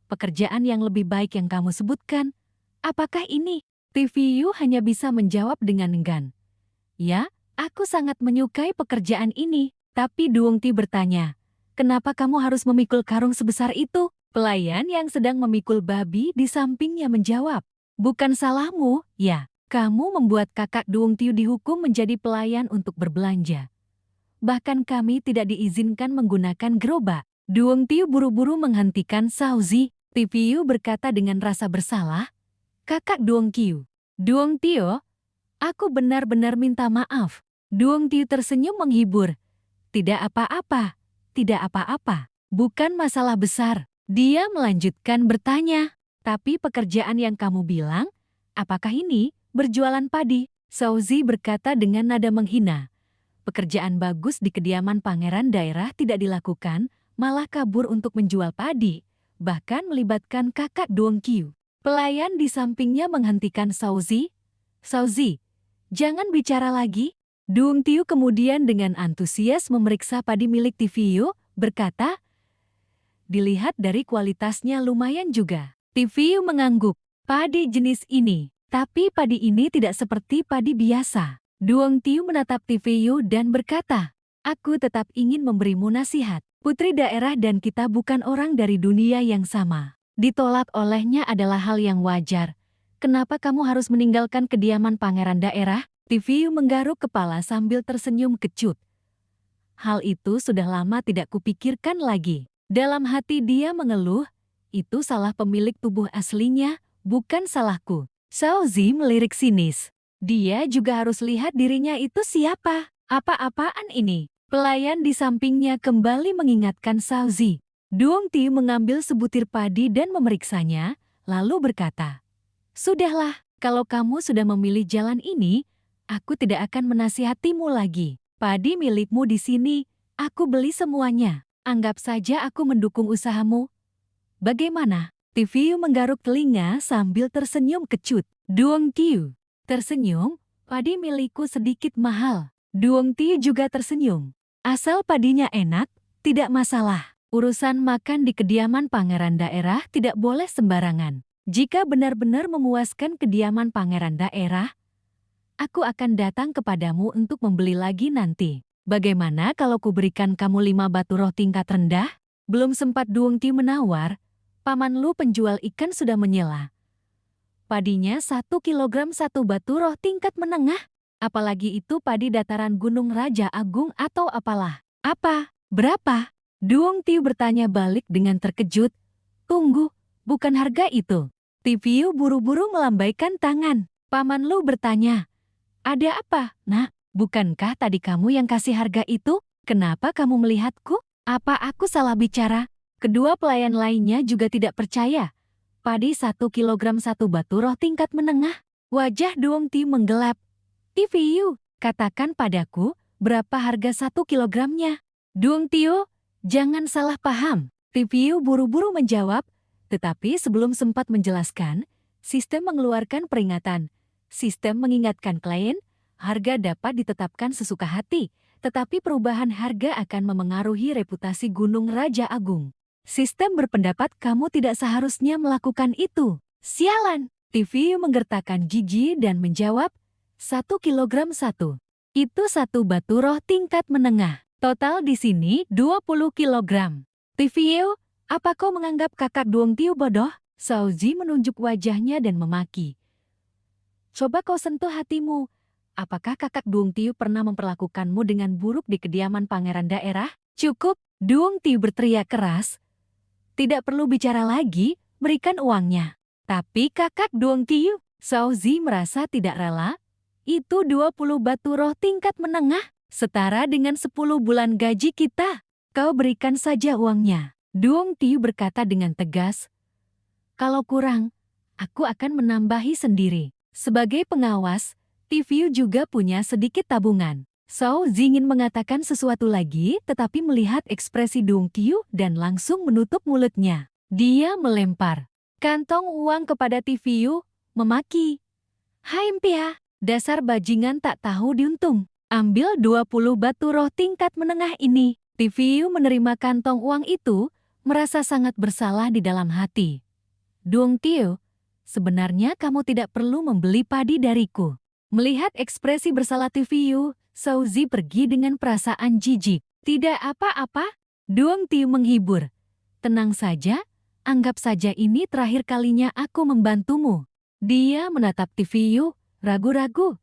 "Pekerjaan yang lebih baik yang kamu sebutkan, apakah ini?" TVU hanya bisa menjawab dengan enggan. "Ya, aku sangat menyukai pekerjaan ini." Tapi Duong Tiu bertanya, "Kenapa kamu harus memikul karung sebesar itu?" Pelayan yang sedang memikul babi di sampingnya menjawab, "Bukan salahmu, ya. Kamu membuat kakak Duong Tiu dihukum menjadi pelayan untuk berbelanja. Bahkan kami tidak diizinkan menggunakan gerobak." Duong Tiu buru-buru menghentikan Sauzi. TVU berkata dengan rasa bersalah, "Kakak Duong Tiu, Duong Tio, aku benar-benar minta maaf." Duong Tiu tersenyum menghibur. "Tidak apa-apa, tidak apa-apa. Bukan masalah besar." Dia melanjutkan bertanya, "Tapi pekerjaan yang kamu bilang, apakah ini berjualan padi?" Sauzi berkata dengan nada menghina, "Pekerjaan bagus di kediaman pangeran daerah tidak dilakukan, malah kabur untuk menjual padi, bahkan melibatkan kakak Duong Qiu." Pelayan di sampingnya menghentikan Sauzi. "Sauzi, jangan bicara lagi." Duong Qiu kemudian dengan antusias memeriksa padi milik TVU, berkata, "Dilihat dari kualitasnya lumayan juga." TVU mengangguk, "Padi jenis ini, tapi padi ini tidak seperti padi biasa." Duong Qiu menatap TVU dan berkata, "Aku tetap ingin memberimu nasihat. Putri daerah dan kita bukan orang dari dunia yang sama. Ditolak olehnya adalah hal yang wajar. Kenapa kamu harus meninggalkan kediaman pangeran daerah?" TVU menggaruk kepala sambil tersenyum kecut. "Hal itu sudah lama tidak kupikirkan lagi." Dalam hati dia mengeluh, "Itu salah pemilik tubuh aslinya, bukan salahku." Sauzi melirik sinis. Dia juga harus lihat dirinya itu siapa. "Apa-apaan ini?" Pelayan di sampingnya kembali mengingatkan Sauzi. Duong Qiu mengambil sebutir padi dan memeriksanya, lalu berkata, "Sudahlah, kalau kamu sudah memilih jalan ini, aku tidak akan menasihatimu lagi. Padi milikmu di sini, aku beli semuanya. Anggap saja aku mendukung usahamu. Bagaimana?" TVU menggaruk telinga sambil tersenyum kecut. Duong Qiu tersenyum, "Padi milikku sedikit mahal." Duong Qiu juga tersenyum. "Asal padinya enak, tidak masalah. Urusan makan di kediaman pangeran daerah tidak boleh sembarangan. Jika benar-benar memuaskan kediaman pangeran daerah, aku akan datang kepadamu untuk membeli lagi nanti. Bagaimana kalau kuberikan kamu 5 batu roh tingkat rendah?" Belum sempat Duong Qiu menawar, Paman Lu penjual ikan sudah menyela. "Padinya 1 kilogram 1 batu roh tingkat menengah. Apalagi itu padi dataran Gunung Raja Agung atau apalah." "Apa? Berapa?" Duong Qiu bertanya balik dengan terkejut. "Tunggu, bukan harga itu." TVU buru-buru melambaikan tangan. Paman Lu bertanya, "Ada apa, Nak? Bukankah tadi kamu yang kasih harga itu? Kenapa kamu melihatku? Apa aku salah bicara?" Kedua pelayan lainnya juga tidak percaya. Padi 1 kilogram 1 batu roh tingkat menengah. Wajah Duong Qiu menggelap. "TVU, katakan padaku, berapa harga 1 kilogramnya?" "Duong Qiu, jangan salah paham." TVU buru-buru menjawab, tetapi sebelum sempat menjelaskan, sistem mengeluarkan peringatan. Sistem mengingatkan klien, harga dapat ditetapkan sesuka hati, tetapi perubahan harga akan memengaruhi reputasi Gunung Raja Agung. Sistem berpendapat kamu tidak seharusnya melakukan itu. Sialan. TVU menggertakkan gigi dan menjawab, 1 kilogram 1. Itu 1 batu roh tingkat menengah. Total di sini 20 kilogram. TVU, apa kau menganggap kakak Duong Tiu bodoh? Saozi menunjuk wajahnya dan memaki. Coba kau sentuh hatimu. Apakah kakak Duong Tiu pernah memperlakukanmu dengan buruk di kediaman pangeran daerah? Cukup, Duong Tiu berteriak keras. Tidak perlu bicara lagi, berikan uangnya. Tapi kakak Duong Tiu, Saozi merasa tidak rela. Itu 20 batu roh tingkat menengah, setara dengan 10 bulan gaji kita. Kau berikan saja uangnya. Duong Tiu berkata dengan tegas. Kalau kurang, aku akan menambahi sendiri. Sebagai pengawas, TVU juga punya sedikit tabungan. Sao ingin mengatakan sesuatu lagi tetapi melihat ekspresi Duong Tiu dan langsung menutup mulutnya. Dia melempar kantong uang kepada TVU, memaki. Hai Empia, dasar bajingan tak tahu diuntung. Ambil 20 batu roh tingkat menengah ini. TVU menerima kantong uang itu, merasa sangat bersalah di dalam hati. Duong Tiu, sebenarnya kamu tidak perlu membeli padi dariku. Melihat ekspresi bersalah TVU, Saozi pergi dengan perasaan jijik. Tidak apa-apa, Duong Tiu menghibur. Tenang saja, anggap saja ini terakhir kalinya aku membantumu. Dia menatap TVU, ragu-ragu.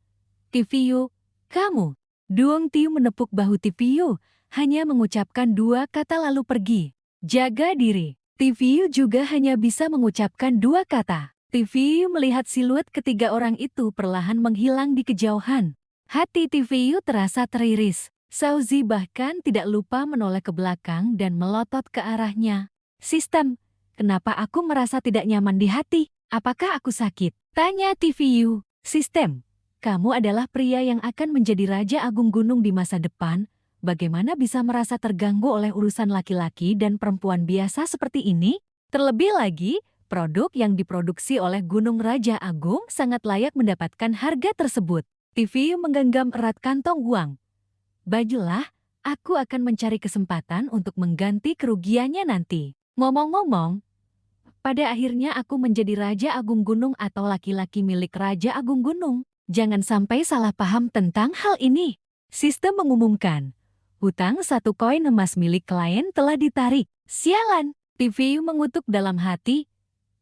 TVU, kamu. Duong Tiu menepuk bahu TVU, hanya mengucapkan 2 kata lalu pergi. Jaga diri. TVU juga hanya bisa mengucapkan 2 kata. TVU melihat siluet ketiga orang itu perlahan menghilang di kejauhan. Hati TVU terasa teriris. Saozi bahkan tidak lupa menoleh ke belakang dan melotot ke arahnya. Sistem, kenapa aku merasa tidak nyaman di hati? Apakah aku sakit? Tanya TVU. Sistem, kamu adalah pria yang akan menjadi Raja Agung Gunung di masa depan. Bagaimana bisa merasa terganggu oleh urusan laki-laki dan perempuan biasa seperti ini? Terlebih lagi, produk yang diproduksi oleh Gunung Raja Agung sangat layak mendapatkan harga tersebut. TVU menggenggam erat kantong uang. Bajulah, aku akan mencari kesempatan untuk mengganti kerugiannya nanti. Ngomong-ngomong, pada akhirnya aku menjadi Raja Agung Gunung atau laki-laki milik Raja Agung Gunung. Jangan sampai salah paham tentang hal ini. Sistem mengumumkan, hutang 1 koin emas milik klien telah ditarik. Sialan, TVU mengutuk dalam hati.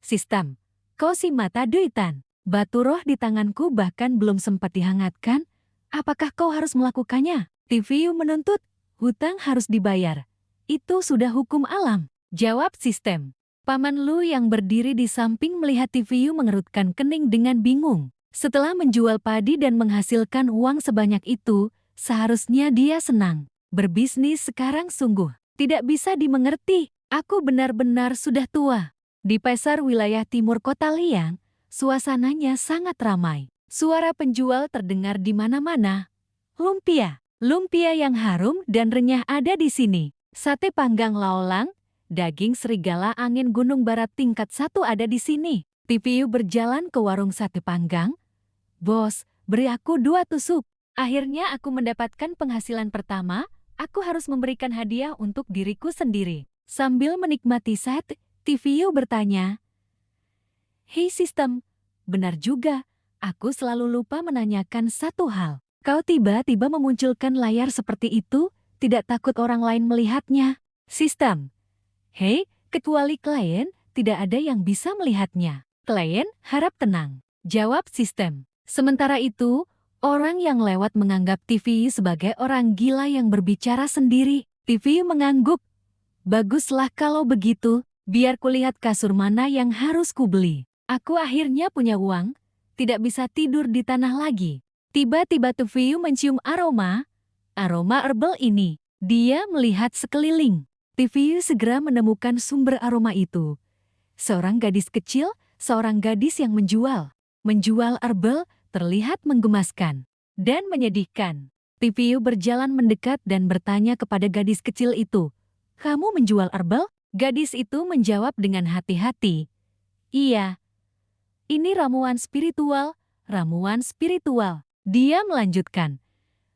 Sistem, kau si mata duitan. Batu roh di tanganku bahkan belum sempat dihangatkan. Apakah kau harus melakukannya? TVU menuntut, hutang harus dibayar. Itu sudah hukum alam. Jawab sistem. Paman Lu yang berdiri di samping melihat TVU mengerutkan kening dengan bingung. Setelah menjual padi dan menghasilkan uang sebanyak itu, seharusnya dia senang. Berbisnis sekarang sungguh tidak bisa dimengerti. Aku benar-benar sudah tua. Di pasar wilayah timur kota Liang, suasananya sangat ramai. Suara penjual terdengar di mana-mana. Lumpia, lumpia yang harum dan renyah ada di sini. Sate panggang laolang, daging serigala angin Gunung Barat tingkat 1 ada di sini. TVU berjalan ke warung sate panggang. Bos, beri aku 2 tusuk. Akhirnya aku mendapatkan penghasilan pertama, aku harus memberikan hadiah untuk diriku sendiri. Sambil menikmati sate, TVU bertanya, Hei sistem, benar juga, aku selalu lupa menanyakan satu hal. Kau tiba-tiba memunculkan layar seperti itu, tidak takut orang lain melihatnya. Sistem, hei, kecuali klien, tidak ada yang bisa melihatnya. Klien harap tenang, jawab sistem. Sementara itu, orang yang lewat menganggap TVU sebagai orang gila yang berbicara sendiri. TVU mengangguk. Baguslah kalau begitu, biar kulihat kasur mana yang harus kubeli. Aku akhirnya punya uang, tidak bisa tidur di tanah lagi. Tiba-tiba TVU mencium aroma herbal ini. Dia melihat sekeliling. TVU segera menemukan sumber aroma itu. Seorang gadis kecil, seorang gadis yang menjual. Menjual herbal terlihat menggemaskan dan menyedihkan. TVU berjalan mendekat dan bertanya kepada gadis kecil itu, "Kamu menjual herbal?" Gadis itu menjawab dengan hati-hati, "Iya. Ini ramuan spiritual, ramuan spiritual." Dia melanjutkan,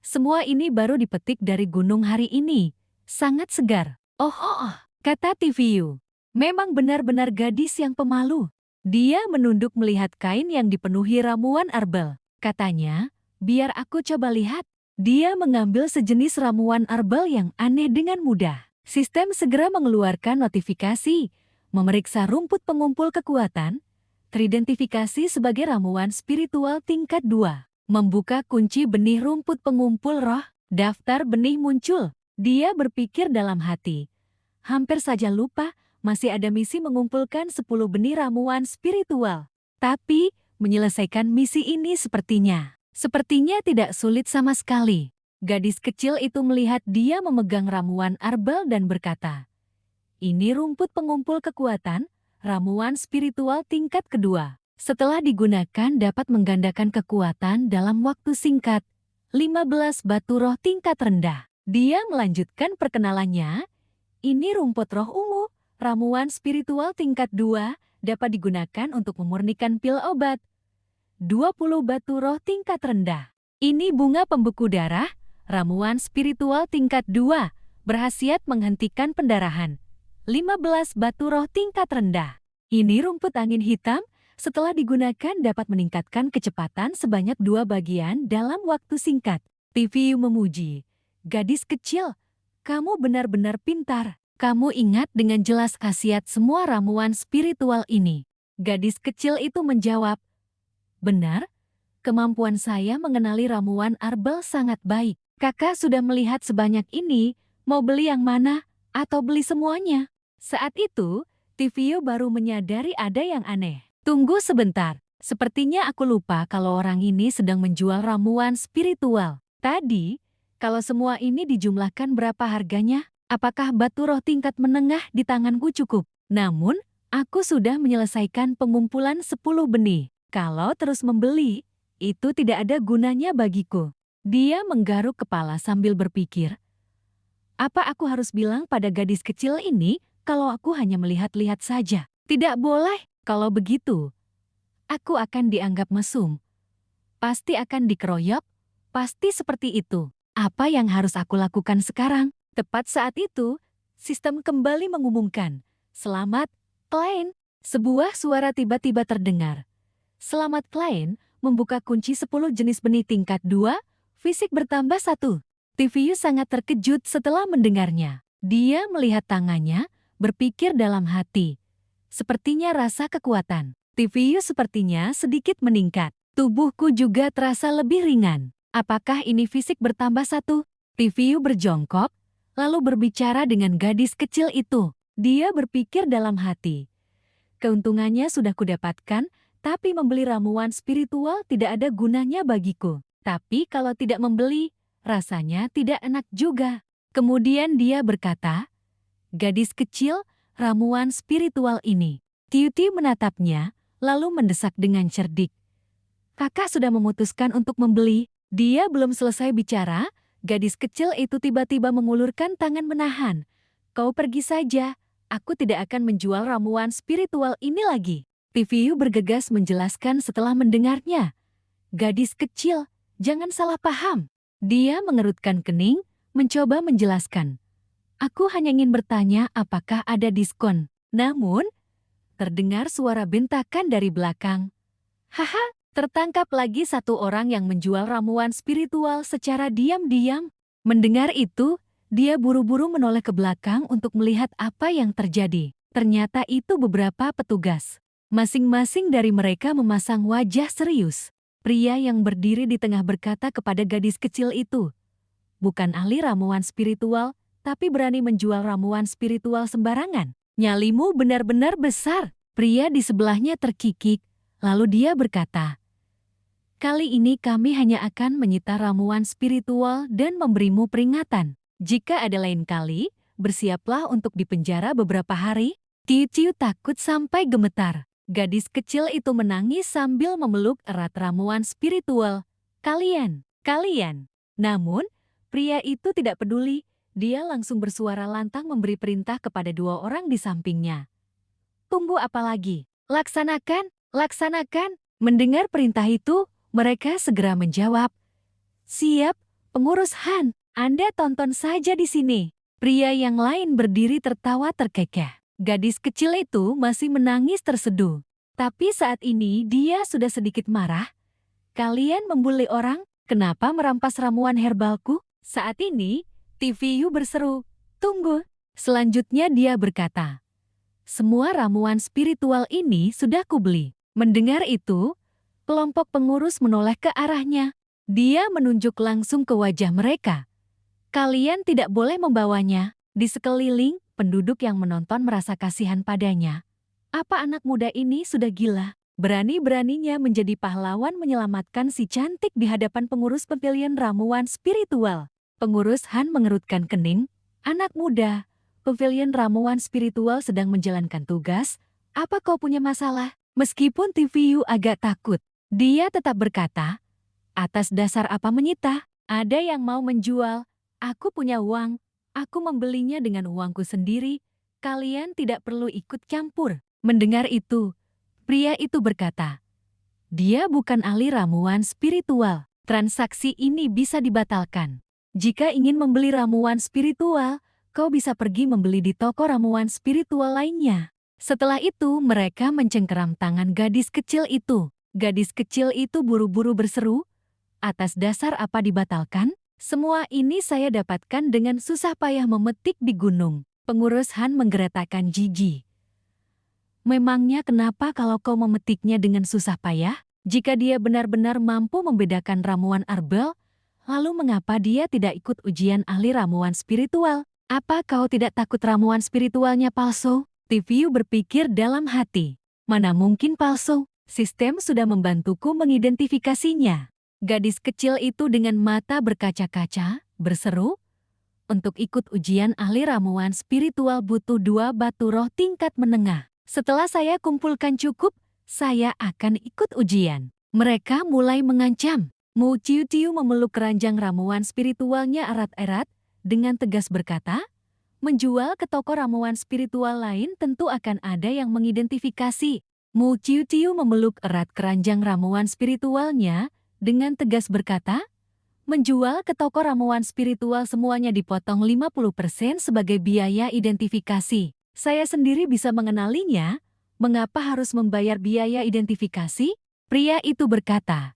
"Semua ini baru dipetik dari gunung hari ini. Sangat segar." Oh, kata TVU. Memang benar-benar gadis yang pemalu. Dia menunduk melihat kain yang dipenuhi ramuan arbel. Katanya, biar aku coba lihat. Dia mengambil sejenis ramuan arbel yang aneh dengan mudah. Sistem segera mengeluarkan notifikasi, memeriksa rumput pengumpul kekuatan, teridentifikasi sebagai ramuan spiritual tingkat 2. Membuka kunci benih rumput pengumpul roh, daftar benih muncul. Dia berpikir dalam hati. Hampir saja lupa, masih ada misi mengumpulkan 10 benih ramuan spiritual. Tapi, menyelesaikan misi ini sepertinya tidak sulit sama sekali. Gadis kecil itu melihat dia memegang ramuan arbel dan berkata, "Ini rumput pengumpul kekuatan, ramuan spiritual tingkat kedua. Setelah digunakan dapat menggandakan kekuatan dalam waktu singkat. 15 batu roh tingkat rendah." Dia melanjutkan perkenalannya, "Ini rumput roh ungu, ramuan spiritual tingkat 2, dapat digunakan untuk memurnikan pil obat. 20 batu roh tingkat rendah. Ini bunga pembeku darah, ramuan spiritual tingkat 2, berkhasiat menghentikan pendarahan. 15 batu roh tingkat rendah. Ini rumput angin hitam, setelah digunakan dapat meningkatkan kecepatan sebanyak 2 bagian dalam waktu singkat." TVU memuji, "Gadis kecil, kamu benar-benar pintar. Kamu ingat dengan jelas khasiat semua ramuan spiritual ini." Gadis kecil itu menjawab, "Benar, kemampuan saya mengenali ramuan arbel sangat baik. Kakak sudah melihat sebanyak ini, mau beli yang mana, atau beli semuanya?" Saat itu, TVU baru menyadari ada yang aneh. "Tunggu sebentar, sepertinya aku lupa kalau orang ini sedang menjual ramuan spiritual. Tadi, kalau semua ini dijumlahkan berapa harganya? Apakah batu roh tingkat menengah di tanganku cukup? Namun, aku sudah menyelesaikan pengumpulan 10 benih. Kalau terus membeli, itu tidak ada gunanya bagiku." Dia menggaruk kepala sambil berpikir, apa aku harus bilang pada gadis kecil ini kalau aku hanya melihat-lihat saja? Tidak boleh, kalau begitu. Aku akan dianggap mesum. Pasti akan dikeroyok, pasti seperti itu. Apa yang harus aku lakukan sekarang? Tepat saat itu, sistem kembali mengumumkan, "Selamat, klien." Sebuah suara tiba-tiba terdengar. "Selamat klien, membuka kunci 10 jenis benih tingkat 2, fisik bertambah 1. TVU sangat terkejut setelah mendengarnya. Dia melihat tangannya, berpikir dalam hati. Sepertinya rasa kekuatan TVU sepertinya sedikit meningkat. Tubuhku juga terasa lebih ringan. Apakah ini fisik bertambah 1? TVU berjongkok, lalu berbicara dengan gadis kecil itu. Dia berpikir dalam hati. Keuntungannya sudah kudapatkan, tapi membeli ramuan spiritual tidak ada gunanya bagiku. Tapi kalau tidak membeli, rasanya tidak enak juga. Kemudian dia berkata, "Gadis kecil, ramuan spiritual ini." Tiu-Tiu menatapnya, lalu mendesak dengan cerdik, "Kakak sudah memutuskan untuk membeli." Dia belum selesai bicara, gadis kecil itu tiba-tiba mengulurkan tangan menahan. "Kau pergi saja, aku tidak akan menjual ramuan spiritual ini lagi." TVU bergegas menjelaskan setelah mendengarnya. "Gadis kecil, jangan salah paham." Dia mengerutkan kening, mencoba menjelaskan. "Aku hanya ingin bertanya apakah ada diskon." Namun, terdengar suara bentakan dari belakang. "Haha, tertangkap lagi satu orang yang menjual ramuan spiritual secara diam-diam." Mendengar itu, dia buru-buru menoleh ke belakang untuk melihat apa yang terjadi. Ternyata itu beberapa petugas. Masing-masing dari mereka memasang wajah serius. Pria yang berdiri di tengah berkata kepada gadis kecil itu, "Bukan ahli ramuan spiritual, tapi berani menjual ramuan spiritual sembarangan. Nyalimu benar-benar besar." Pria di sebelahnya terkikik, lalu dia berkata, "Kali ini kami hanya akan menyita ramuan spiritual dan memberimu peringatan. Jika ada lain kali, bersiaplah untuk dipenjara beberapa hari." Tiu-Tiu takut sampai gemetar. Gadis kecil itu menangis sambil memeluk erat ramuan spiritual. Kalian. Namun, pria itu tidak peduli. Dia langsung bersuara lantang memberi perintah kepada 2 orang di sampingnya. "Tunggu apa lagi? Laksanakan. Mendengar perintah itu, mereka segera menjawab, "Siap, pengurus Han. Anda tonton saja di sini." Pria yang lain berdiri tertawa terkekeh. Gadis kecil itu masih menangis terseduh. Tapi saat ini dia sudah sedikit marah. Kalian membuli orang? Kenapa merampas ramuan herbalku? Saat ini, TVU berseru, "Tunggu." Selanjutnya dia berkata, "Semua ramuan spiritual ini sudah kubeli." Mendengar itu, kelompok pengurus menoleh ke arahnya. Dia menunjuk langsung ke wajah mereka. "Kalian tidak boleh membawanya." Di sekeliling, penduduk yang menonton merasa kasihan padanya. Apa anak muda ini sudah gila? Berani-beraninya menjadi pahlawan menyelamatkan si cantik di hadapan pengurus pavilion ramuan spiritual. Pengurus Han mengerutkan kening. "Anak muda, pavilion ramuan spiritual sedang menjalankan tugas. Apa kau punya masalah?" Meskipun TVU agak takut, dia tetap berkata, "Atas dasar apa menyita? Ada yang mau menjual. Aku punya uang. Aku membelinya dengan uangku sendiri. Kalian tidak perlu ikut campur." Mendengar itu, pria itu berkata, "Dia bukan ahli ramuan spiritual. Transaksi ini bisa dibatalkan. Jika ingin membeli ramuan spiritual, kau bisa pergi membeli di toko ramuan spiritual lainnya." Setelah itu, mereka mencengkeram tangan gadis kecil itu. Gadis kecil itu buru-buru berseru, "Atas dasar apa dibatalkan? Semua ini saya dapatkan dengan susah payah memetik di gunung." Pengurus Han menggeretakkan gigi. "Memangnya kenapa kalau kau memetiknya dengan susah payah? Jika dia benar-benar mampu membedakan ramuan herbal, lalu mengapa dia tidak ikut ujian ahli ramuan spiritual? Apa kau tidak takut ramuan spiritualnya palsu?" TVU berpikir dalam hati. Mana mungkin palsu? Sistem sudah membantuku mengidentifikasinya. Gadis kecil itu dengan mata berkaca-kaca, berseru, "Untuk ikut ujian ahli ramuan spiritual butuh 2 batu roh tingkat menengah. Setelah saya kumpulkan cukup, saya akan ikut ujian." Mereka mulai mengancam. Mu Tiu Tiu memeluk keranjang ramuan spiritualnya erat-erat, dengan tegas berkata, "Menjual ke toko ramuan spiritual lain tentu akan ada yang mengidentifikasi." Mu Tiu Tiu memeluk erat keranjang ramuan spiritualnya, dengan tegas berkata, "Menjual ke toko ramuan spiritual semuanya dipotong 50% sebagai biaya identifikasi. Saya sendiri bisa mengenalinya, mengapa harus membayar biaya identifikasi?" Pria itu berkata,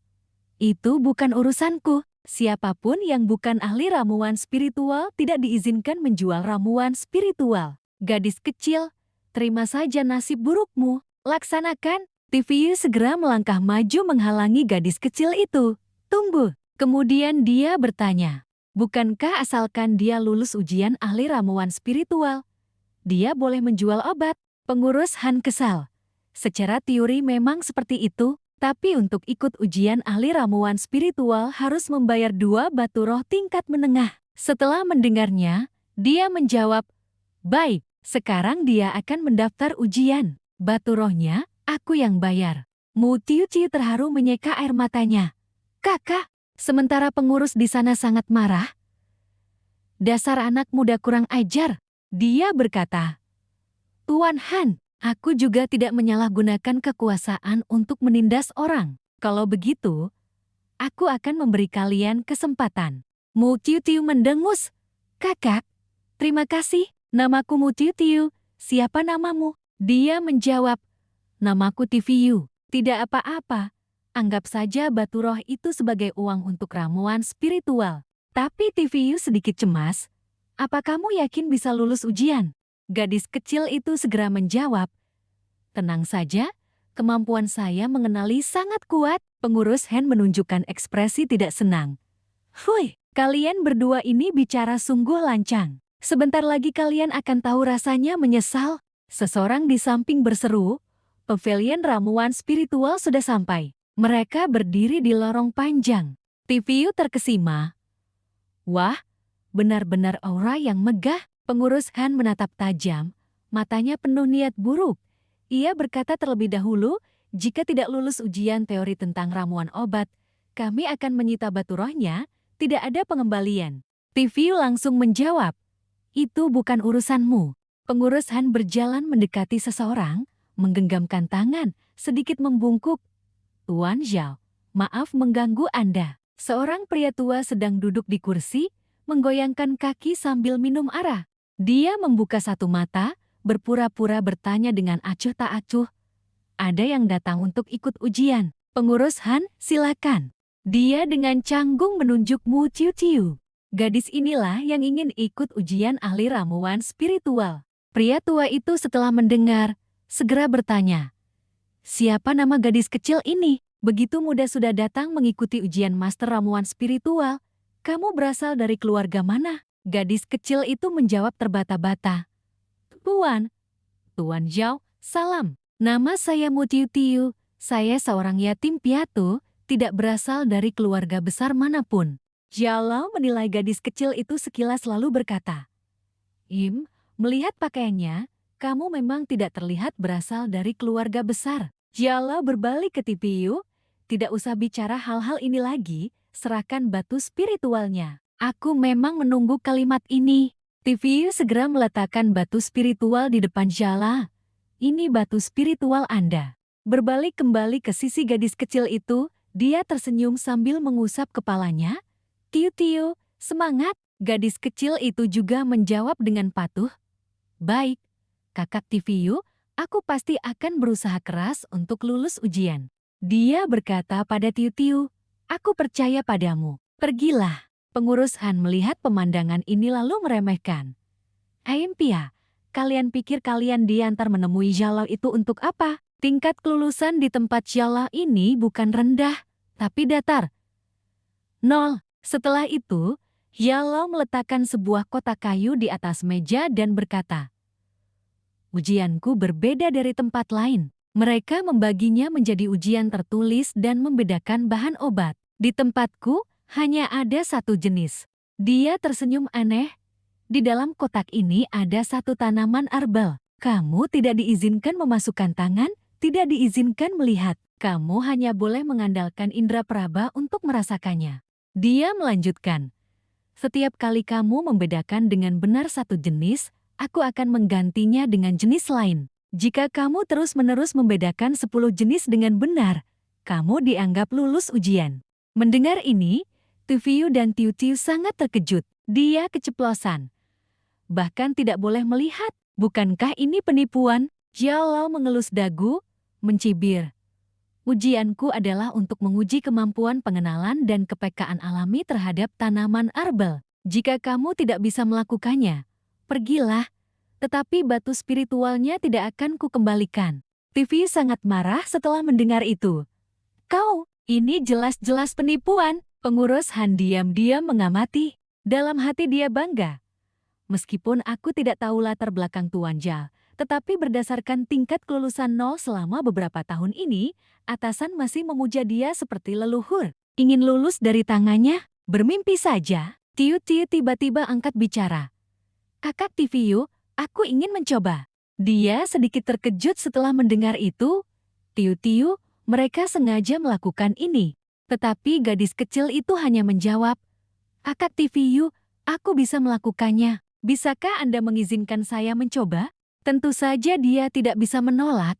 "Itu bukan urusanku. Siapapun yang bukan ahli ramuan spiritual tidak diizinkan menjual ramuan spiritual." Gadis kecil, terima saja nasib burukmu. Laksanakan. TVU segera melangkah maju menghalangi gadis kecil itu. "Tunggu." Kemudian dia bertanya, "Bukankah asalkan dia lulus ujian ahli ramuan spiritual, dia boleh menjual obat?" Pengurus Han kesal. "Secara teori memang seperti itu, tapi untuk ikut ujian ahli ramuan spiritual harus membayar 2 batu roh tingkat menengah." Setelah mendengarnya, dia menjawab, "Baik, sekarang dia akan mendaftar ujian. Batu rohnya, aku yang bayar." Mu Tiu Tiu terharu menyeka air matanya. "Kakak!" Sementara pengurus di sana sangat marah. "Dasar anak muda kurang ajar," dia berkata. "Tuan Han, aku juga tidak menyalahgunakan kekuasaan untuk menindas orang. Kalau begitu, aku akan memberi kalian kesempatan." Mu Tiu Tiu mendengus. "Kakak, terima kasih. Namaku Mu Tiu Tiu. Siapa namamu?" Dia menjawab, "Namaku TVU." "Tidak apa-apa. Anggap saja batu roh itu sebagai uang untuk ramuan spiritual." Tapi TVU sedikit cemas. "Apa kamu yakin bisa lulus ujian?" Gadis kecil itu segera menjawab, "Tenang saja, kemampuan saya mengenali sangat kuat." Pengurus Han menunjukkan ekspresi tidak senang. "Hui, kalian berdua ini bicara sungguh lancang. Sebentar lagi kalian akan tahu rasanya menyesal." Seseorang di samping berseru, "Pavilion ramuan spiritual sudah sampai." Mereka berdiri di lorong panjang. TVU terkesima. "Wah, benar-benar aura yang megah." Pengurus Han menatap tajam, matanya penuh niat buruk. Ia berkata terlebih dahulu, "Jika tidak lulus ujian teori tentang ramuan obat, kami akan menyita batu rohnya, tidak ada pengembalian." TVU langsung menjawab, "Itu bukan urusanmu." Pengurus Han berjalan mendekati seseorang, menggenggamkan tangan, sedikit membungkuk. "Tuan Zhao, maaf mengganggu Anda." Seorang pria tua sedang duduk di kursi, menggoyangkan kaki sambil minum arah. Dia membuka satu mata, berpura-pura bertanya dengan acuh tak acuh. Ada yang datang untuk ikut ujian. Pengurus Han, silakan. Dia dengan canggung menunjuk Mu Tiu Tiu. Gadis inilah yang ingin ikut ujian ahli ramuan spiritual. Pria tua itu setelah mendengar, segera bertanya, siapa nama gadis kecil ini? Begitu muda sudah datang mengikuti ujian master ramuan spiritual. Kamu berasal dari keluarga mana? Gadis kecil itu menjawab terbata-bata. Tuan, Tuan Zhao, salam. Nama saya Mu Tiu Tiu. Saya seorang yatim piatu, tidak berasal dari keluarga besar manapun. Zhao menilai gadis kecil itu sekilas lalu berkata, melihat pakaiannya, kamu memang tidak terlihat berasal dari keluarga besar. Zhao berbalik ke Tipiu, tidak usah bicara hal-hal ini lagi, serahkan batu spiritualnya. Aku memang menunggu kalimat ini. Tipiu segera meletakkan batu spiritual di depan Zhao. Ini batu spiritual Anda. Berbalik kembali ke sisi gadis kecil itu, dia tersenyum sambil mengusap kepalanya. Tiu Tiu, semangat! Gadis kecil itu juga menjawab dengan patuh. Baik, kakak Tipiu, aku pasti akan berusaha keras untuk lulus ujian. Dia berkata pada Tiu Tiu, aku percaya padamu. Pergilah. Pengurus Han melihat pemandangan ini lalu meremehkan. Pia, kalian pikir kalian diantar menemui Zhao itu untuk apa? Tingkat kelulusan di tempat Zhao ini bukan rendah, tapi datar. 0. Setelah itu, Zhao meletakkan sebuah kotak kayu di atas meja dan berkata, ujianku berbeda dari tempat lain. Mereka membaginya menjadi ujian tertulis dan membedakan bahan obat. Di tempatku, hanya ada satu jenis. Dia tersenyum aneh. Di dalam kotak ini ada satu tanaman arbal. Kamu tidak diizinkan memasukkan tangan, tidak diizinkan melihat. Kamu hanya boleh mengandalkan indera peraba untuk merasakannya. Dia melanjutkan, setiap kali kamu membedakan dengan benar satu jenis, aku akan menggantinya dengan jenis lain. Jika kamu terus-menerus membedakan 10 jenis dengan benar, kamu dianggap lulus ujian. Mendengar ini, Tipiu dan Tiu Tiu sangat terkejut. Dia keceplosan. Bahkan tidak boleh melihat. Bukankah ini penipuan? Zhao mengelus dagu, mencibir. Ujianku adalah untuk menguji kemampuan pengenalan dan kepekaan alami terhadap tanaman arbal. Jika kamu tidak bisa melakukannya, pergilah. Tetapi batu spiritualnya tidak akan kukembalikan. Tipiu sangat marah setelah mendengar itu. Kau, ini jelas-jelas penipuan. Pengurus Han diam-diam mengamati. Dalam hati dia bangga. Meskipun aku tidak tahu latar belakang Tuan Zhao, tetapi berdasarkan tingkat kelulusan 0 selama beberapa tahun ini, atasan masih memuja dia seperti leluhur. Ingin lulus dari tangannya? Bermimpi saja. Tiu Tiu tiba-tiba angkat bicara. Kakak Tipiu, aku ingin mencoba. Dia sedikit terkejut setelah mendengar itu. Tiu Tiu, mereka sengaja melakukan ini. Tetapi gadis kecil itu hanya menjawab, Kakak Tipiu, aku bisa melakukannya. Bisakah Anda mengizinkan saya mencoba? Tentu saja dia tidak bisa menolak.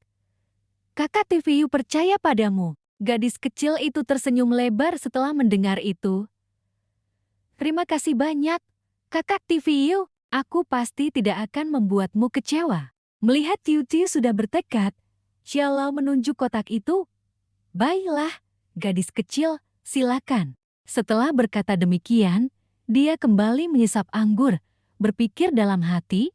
Kakak Tipiu percaya padamu. Gadis kecil itu tersenyum lebar setelah mendengar itu. Terima kasih banyak, Kakak Tipiu. Aku pasti tidak akan membuatmu kecewa. Melihat Tiu Tiu sudah bertekad, Zhao menunjuk kotak itu. Baiklah. Gadis kecil, silakan. Setelah berkata demikian, dia kembali menyesap anggur, berpikir dalam hati,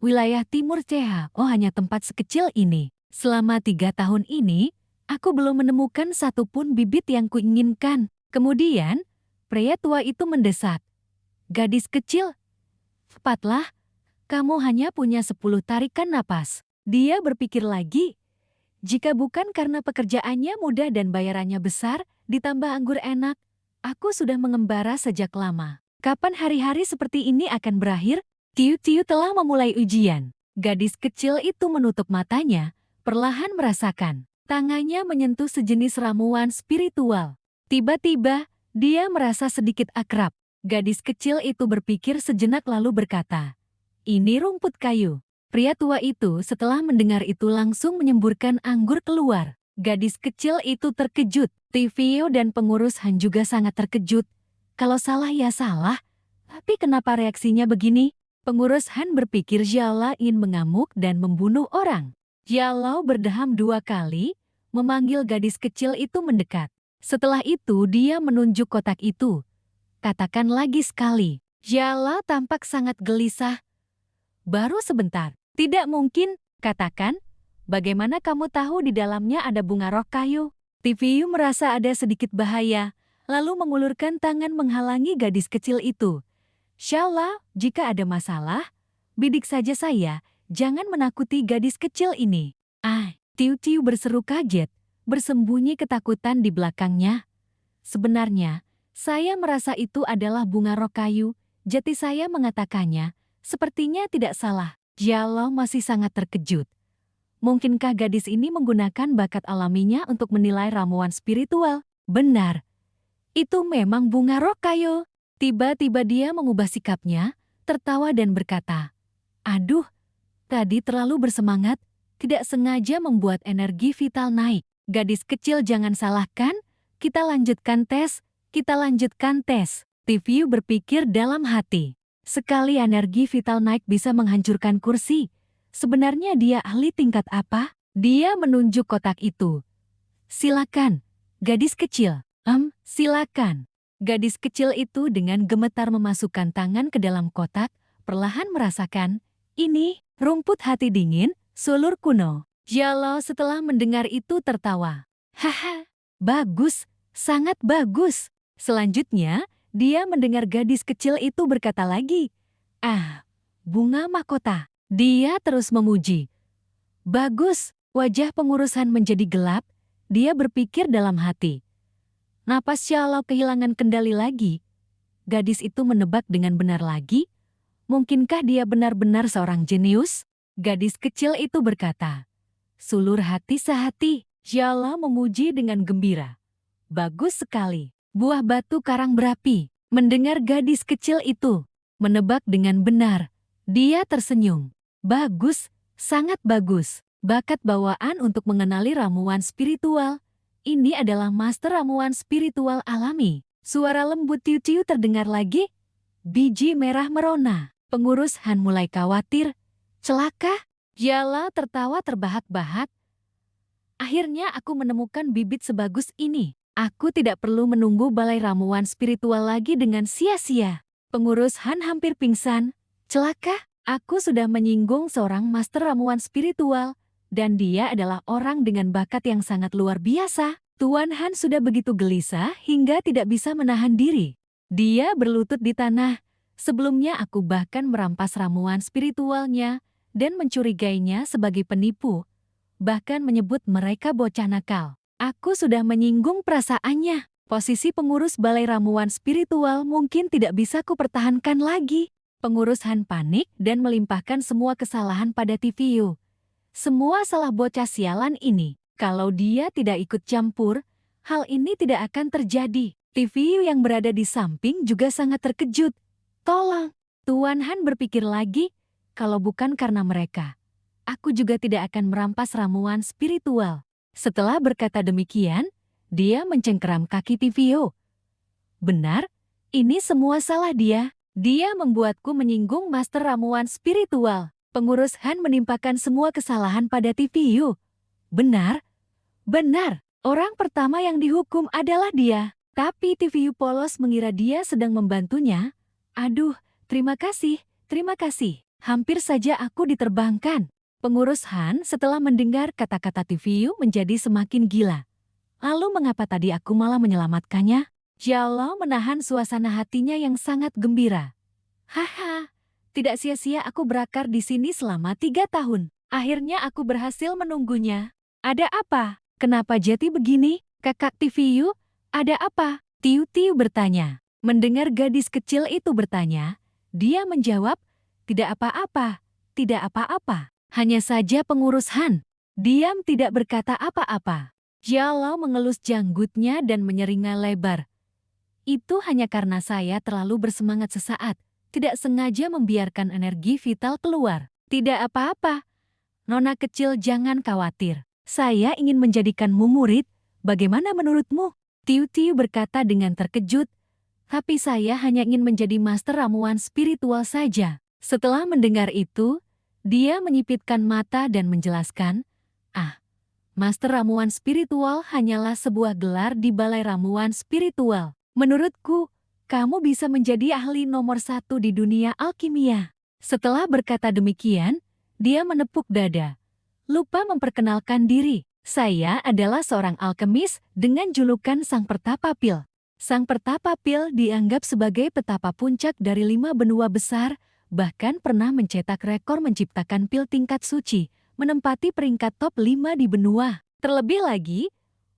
wilayah Timur Ceha, hanya tempat sekecil ini. Selama 3 tahun ini, aku belum menemukan satupun bibit yang kuinginkan. Kemudian, pria tua itu mendesak. Gadis kecil, cepatlah, kamu hanya punya 10 tarikan napas. Dia berpikir lagi, jika bukan karena pekerjaannya mudah dan bayarannya besar, ditambah anggur enak, aku sudah mengembara sejak lama. Kapan hari-hari seperti ini akan berakhir? Tiu Tiu telah memulai ujian. Gadis kecil itu menutup matanya, perlahan merasakan. Tangannya menyentuh sejenis ramuan spiritual. Tiba-tiba, dia merasa sedikit akrab. Gadis kecil itu berpikir sejenak lalu berkata, ini rumput kayu. Pria tua itu setelah mendengar itu langsung menyemburkan anggur keluar. Gadis kecil itu terkejut. Tipiu dan pengurus Han juga sangat terkejut. Kalau salah ya salah. Tapi kenapa reaksinya begini? Pengurus Han berpikir Xiaolao ingin mengamuk dan membunuh orang. Xiaolao berdeham 2 kali, memanggil gadis kecil itu mendekat. Setelah itu dia menunjuk kotak itu. Katakan lagi sekali. Xiaolao tampak sangat gelisah. Baru sebentar. Tidak mungkin, katakan. Bagaimana kamu tahu di dalamnya ada bunga roh kayu? TVU merasa ada sedikit bahaya, lalu mengulurkan tangan menghalangi gadis kecil itu. Xiaolao, jika ada masalah, bidik saja saya, jangan menakuti gadis kecil ini. Tiu-Tiu berseru kaget, bersembunyi ketakutan di belakangnya. Sebenarnya, saya merasa itu adalah bunga roh kayu, jati saya mengatakannya, sepertinya tidak salah. Xiaolao masih sangat terkejut. Mungkinkah gadis ini menggunakan bakat alaminya untuk menilai ramuan spiritual? Benar, itu memang bunga roh kayu. Tiba-tiba dia mengubah sikapnya, tertawa dan berkata, "Aduh, tadi terlalu bersemangat, tidak sengaja membuat energi vital naik. Gadis kecil jangan salahkan, kita lanjutkan tes, kita lanjutkan tes." TVU berpikir dalam hati, sekali energi vital naik bisa menghancurkan kursi. Sebenarnya dia ahli tingkat apa? Dia menunjuk kotak itu. Silakan, gadis kecil. Silakan. Gadis kecil itu dengan gemetar memasukkan tangan ke dalam kotak, perlahan merasakan, ini, rumput hati dingin, sulur kuno. Xiaolao setelah mendengar itu tertawa. Haha, bagus, sangat bagus. Selanjutnya, dia mendengar gadis kecil itu berkata lagi, bunga mahkota. Dia terus memuji. Bagus, wajah pengurusan menjadi gelap, dia berpikir dalam hati. Napas Xiaolao kehilangan kendali lagi. Gadis itu menebak dengan benar lagi. Mungkinkah dia benar-benar seorang jenius? Gadis kecil itu berkata. Sulur hati sehati, Xiaolao memuji dengan gembira. Bagus sekali, buah batu karang berapi. Mendengar gadis kecil itu, menebak dengan benar. Dia tersenyum. Bagus, sangat bagus. Bakat bawaan untuk mengenali ramuan spiritual. Ini adalah master ramuan spiritual alami. Suara lembut Tiu-Tiu terdengar lagi. Biji merah merona. Pengurus Han mulai khawatir. Celaka? Xiaolao tertawa terbahak-bahak. Akhirnya aku menemukan bibit sebagus ini. Aku tidak perlu menunggu balai ramuan spiritual lagi dengan sia-sia. Pengurus Han hampir pingsan. Celaka? Aku sudah menyinggung seorang master ramuan spiritual, dan dia adalah orang dengan bakat yang sangat luar biasa. Tuan Han sudah begitu gelisah hingga tidak bisa menahan diri. Dia berlutut di tanah. Sebelumnya aku bahkan merampas ramuan spiritualnya dan mencurigainya sebagai penipu. Bahkan menyebut mereka bocah nakal. Aku sudah menyinggung perasaannya. Posisi pengurus balai ramuan spiritual mungkin tidak bisa kupertahankan lagi. Pengurus Han panik dan melimpahkan semua kesalahan pada TVU. Semua salah bocah sialan ini. Kalau dia tidak ikut campur, hal ini tidak akan terjadi. TVU yang berada di samping juga sangat terkejut. Tolong, Tuan Han berpikir lagi, kalau bukan karena mereka, aku juga tidak akan merampas ramuan spiritual. Setelah berkata demikian, dia mencengkeram kaki TVU. Benar, ini semua salah dia. Dia membuatku menyinggung master ramuan spiritual. Pengurus Han menimpakan semua kesalahan pada TVU. Benar, benar. Orang pertama yang dihukum adalah dia. Tapi TVU polos mengira dia sedang membantunya. Aduh, terima kasih, terima kasih. Hampir saja aku diterbangkan. Pengurus Han setelah mendengar kata-kata TVU menjadi semakin gila. Lalu mengapa tadi aku malah menyelamatkannya? Xiaolao menahan suasana hatinya yang sangat gembira. Haha, tidak sia-sia aku berakar di sini selama 3 tahun. Akhirnya aku berhasil menunggunya. Ada apa? Kenapa jati begini? Kakak TVU, ada apa? Tiu-Tiu bertanya. Mendengar gadis kecil itu bertanya, dia menjawab, tidak apa-apa, tidak apa-apa. Hanya saja pengurus Han. Diam tidak berkata apa-apa. Xiaolao mengelus janggutnya dan menyeringai lebar. Itu hanya karena saya terlalu bersemangat sesaat, tidak sengaja membiarkan energi vital keluar. Tidak apa-apa. Nona kecil jangan khawatir. Saya ingin menjadikanmu murid, bagaimana menurutmu? Tiu-Tiu berkata dengan terkejut, tapi saya hanya ingin menjadi master ramuan spiritual saja. Setelah mendengar itu, dia menyipitkan mata dan menjelaskan, Master Ramuan Spiritual hanyalah sebuah gelar di Balai Ramuan Spiritual. Menurutku, kamu bisa menjadi ahli nomor 1 di dunia alkimia." Setelah berkata demikian, dia menepuk dada. Lupa memperkenalkan diri. "Saya adalah seorang alkemis dengan julukan Sang Pertapa Pil." Sang Pertapa Pil dianggap sebagai petapa puncak dari 5 benua besar, bahkan pernah mencetak rekor menciptakan pil tingkat suci, menempati peringkat top 5 di benua. Terlebih lagi,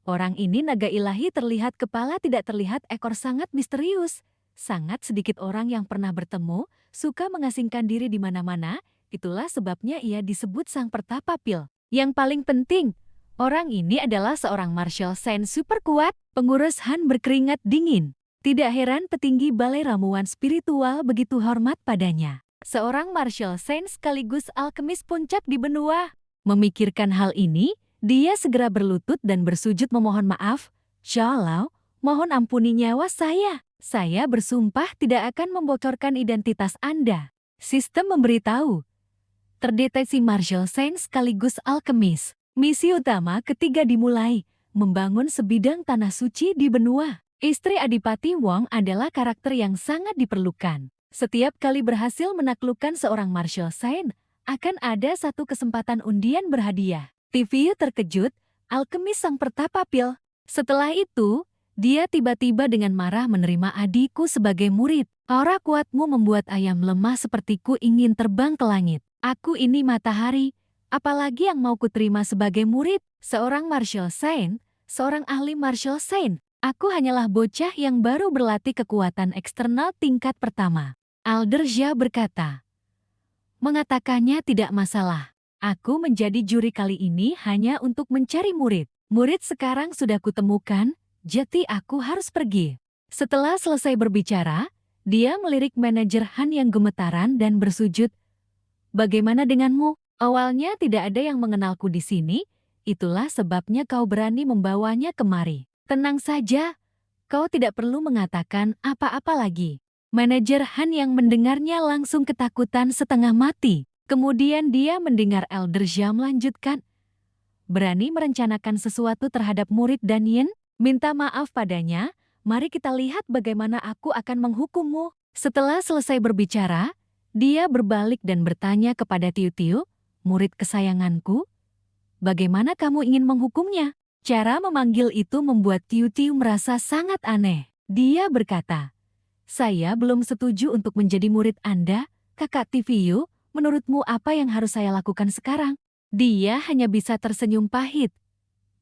orang ini naga ilahi terlihat kepala tidak terlihat ekor sangat misterius. Sangat sedikit orang yang pernah bertemu, suka mengasingkan diri di mana-mana, itulah sebabnya ia disebut Sang Pertapa Pil. Yang paling penting, orang ini adalah seorang martial saint super kuat, pengurus Han berkeringat dingin. Tidak heran petinggi Balai Ramuan Spiritual begitu hormat padanya. Seorang martial saint sekaligus alkemis puncak di benua. Memikirkan hal ini, dia segera berlutut dan bersujud memohon maaf. "Shalom, mohon ampuni nyawa saya. Saya bersumpah tidak akan membocorkan identitas Anda." Sistem memberitahu. Terdeteksi martial saint sekaligus alkemis. Misi utama ketiga dimulai, membangun sebidang tanah suci di benua. Istri Adipati Wong adalah karakter yang sangat diperlukan. Setiap kali berhasil menaklukkan seorang martial saint, akan ada satu kesempatan undian berhadiah. TV terkejut, alkemis Sang Pertapa Pil. Setelah itu, dia tiba-tiba dengan marah menerima adikku sebagai murid. "Aura kuatmu membuat ayam lemah sepertiku ingin terbang ke langit. Aku ini matahari, apalagi yang mau kuterima sebagai murid, seorang martial saint, seorang ahli martial saint. Aku hanyalah bocah yang baru berlatih kekuatan eksternal tingkat pertama." Elder Zhao berkata, "Mengatakannya tidak masalah. Aku menjadi juri kali ini hanya untuk mencari murid. Murid sekarang sudah kutemukan, jadi aku harus pergi." Setelah selesai berbicara, dia melirik manajer Han yang gemetaran dan bersujud. "Bagaimana denganmu? Awalnya tidak ada yang mengenalku di sini, itulah sebabnya kau berani membawanya kemari. Tenang saja, kau tidak perlu mengatakan apa-apa lagi." Manajer Han yang mendengarnya langsung ketakutan setengah mati. Kemudian dia mendengar Elder Zhao melanjutkan, "Berani merencanakan sesuatu terhadap murid Danien? Minta maaf padanya, mari kita lihat bagaimana aku akan menghukummu." Setelah selesai berbicara, dia berbalik dan bertanya kepada Tiu Tiu, "Murid kesayanganku, bagaimana kamu ingin menghukumnya?" Cara memanggil itu membuat Tiu Tiu merasa sangat aneh. Dia berkata, "Saya belum setuju untuk menjadi murid Anda, Kakak Tiviu. Menurutmu apa yang harus saya lakukan sekarang?" Dia hanya bisa tersenyum pahit.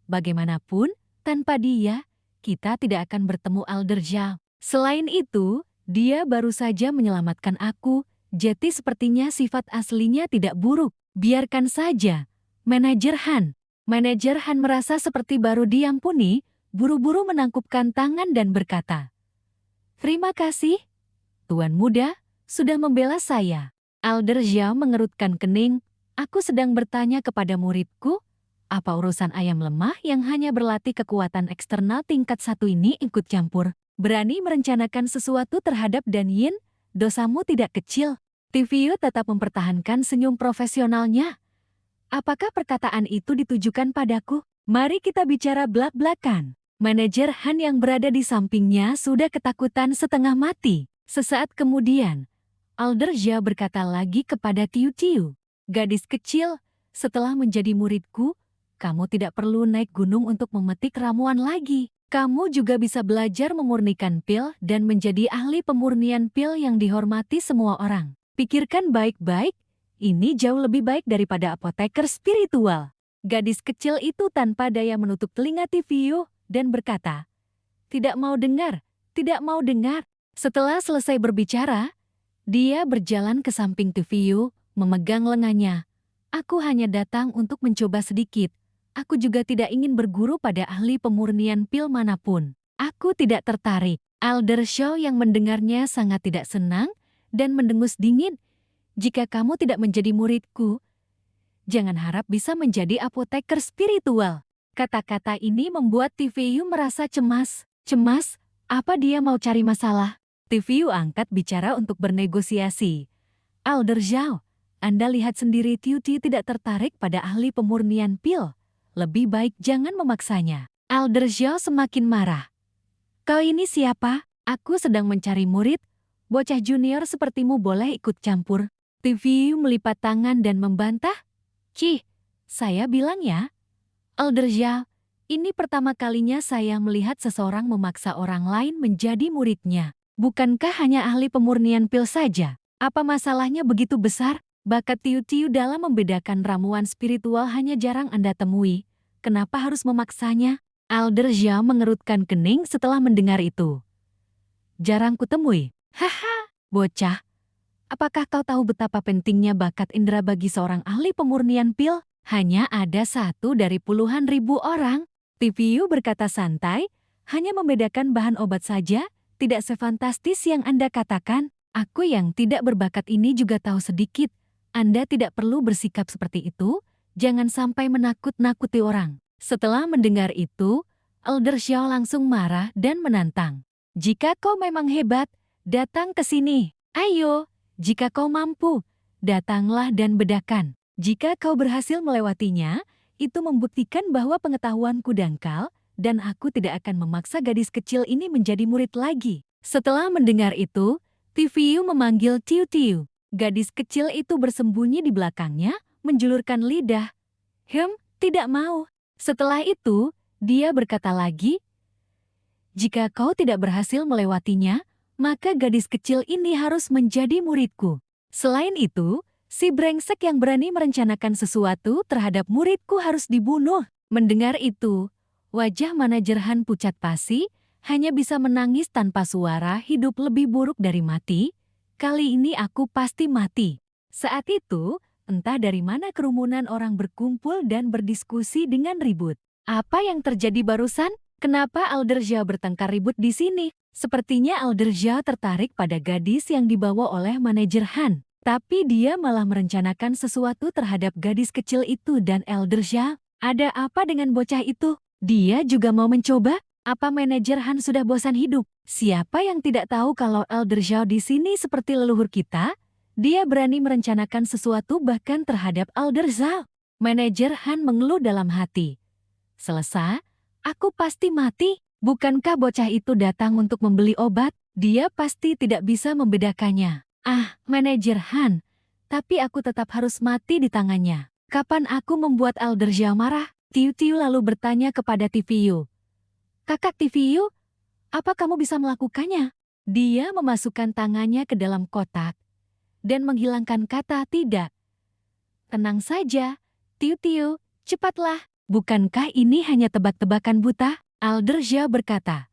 Bagaimanapun, tanpa dia, kita tidak akan bertemu Elder Zhao. Selain itu, dia baru saja menyelamatkan aku, jadi sepertinya sifat aslinya tidak buruk. Biarkan saja. Manajer Han. Manajer Han merasa seperti baru diampuni, buru-buru menangkupkan tangan dan berkata, "Terima kasih, Tuan Muda, sudah membela saya." Elder Zhao mengerutkan kening. "Aku sedang bertanya kepada muridku, apa urusan ayam lemah yang hanya berlatih kekuatan eksternal tingkat 1 ini ikut campur? Berani merencanakan sesuatu terhadap Danien? Dosamu tidak kecil." Tiviu tetap mempertahankan senyum profesionalnya. "Apakah perkataan itu ditujukan padaku? Mari kita bicara belak-belakan." Manajer Han yang berada di sampingnya sudah ketakutan setengah mati. Sesaat kemudian, Elder Zhao berkata lagi kepada Tiu Tiu, "Gadis kecil, setelah menjadi muridku, kamu tidak perlu naik gunung untuk memetik ramuan lagi. Kamu juga bisa belajar memurnikan pil dan menjadi ahli pemurnian pil yang dihormati semua orang. Pikirkan baik-baik, ini jauh lebih baik daripada apoteker spiritual." Gadis kecil itu tanpa daya menutup telinga Tiviu dan berkata, "Tidak mau dengar, tidak mau dengar." Setelah selesai berbicara, dia berjalan ke samping Tiviu, memegang lengannya. "Aku hanya datang untuk mencoba sedikit. Aku juga tidak ingin berguru pada ahli pemurnian pil manapun. Aku tidak tertarik." Elder Zhao yang mendengarnya sangat tidak senang dan mendengus dingin. "Jika kamu tidak menjadi muridku, jangan harap bisa menjadi apoteker spiritual." Kata-kata ini membuat Tiviu merasa cemas. Cemas? Apa dia mau cari masalah? Tiviu angkat bicara untuk bernegosiasi. Elder Zhao, Anda lihat sendiri Tiu Tiu tidak tertarik pada ahli pemurnian pil. Lebih baik jangan memaksanya. Elder Zhao semakin marah. Kau ini siapa? Aku sedang mencari murid. Bocah junior sepertimu boleh ikut campur. Tiu melipat tangan dan membantah. Cih, saya bilang ya. Elder Zhao, ini pertama kalinya saya melihat seseorang memaksa orang lain menjadi muridnya. Bukankah hanya ahli pemurnian pil saja? Apa masalahnya begitu besar? Bakat Tiu dalam membedakan ramuan spiritual hanya jarang Anda temui. Kenapa harus memaksanya? Elder Zhao mengerutkan kening setelah mendengar itu. Jarang kutemui. Haha, bocah. Apakah kau tahu betapa pentingnya bakat indera bagi seorang ahli pemurnian pil? Hanya ada satu dari puluhan ribu orang. Tiu berkata santai, hanya membedakan bahan obat saja, tidak sefantastis yang Anda katakan. Aku yang tidak berbakat ini juga tahu sedikit. Anda tidak perlu bersikap seperti itu, jangan sampai menakut-nakuti orang. Setelah mendengar itu, Elder Zhao langsung marah dan menantang. Jika kau memang hebat, datang ke sini. Ayo, jika kau mampu, datanglah dan bedakan. Jika kau berhasil melewatinya, itu membuktikan bahwa pengetahuanku dangkal, dan aku tidak akan memaksa gadis kecil ini menjadi murid lagi. Setelah mendengar itu, Tiu memanggil Tiu. Gadis kecil itu bersembunyi di belakangnya, menjulurkan lidah. Tidak mau. Setelah itu, dia berkata lagi, jika kau tidak berhasil melewatinya, maka gadis kecil ini harus menjadi muridku. Selain itu, si brengsek yang berani merencanakan sesuatu terhadap muridku harus dibunuh. Mendengar itu, wajah manajer Han pucat pasi, hanya bisa menangis tanpa suara. Hidup lebih buruk dari mati. Kali ini aku pasti mati. Saat itu, entah dari mana kerumunan orang berkumpul dan berdiskusi dengan ribut. Apa yang terjadi barusan? Kenapa Elder Zhao bertengkar ribut di sini? Sepertinya Elder Zhao tertarik pada gadis yang dibawa oleh manajer Han. Tapi dia malah merencanakan sesuatu terhadap gadis kecil itu dan Elder Zhao. Ada apa dengan bocah itu? Dia juga mau mencoba? Apa manajer Han sudah bosan hidup? Siapa yang tidak tahu kalau Elder Zhao di sini seperti leluhur kita? Dia berani merencanakan sesuatu bahkan terhadap Elder Zhao. Manajer Han mengeluh dalam hati. Selesai, aku pasti mati. Bukankah bocah itu datang untuk membeli obat? Dia pasti tidak bisa membedakannya. Manajer Han, tapi aku tetap harus mati di tangannya. Kapan aku membuat Elder Zhao marah? Tiu lalu bertanya kepada Tiu. Kakak Tiu, apa kamu bisa melakukannya? Dia memasukkan tangannya ke dalam kotak dan menghilangkan kata tidak. Tenang saja, Tiu, cepatlah. Bukankah ini hanya tebak-tebakan buta? Elder Zhao berkata.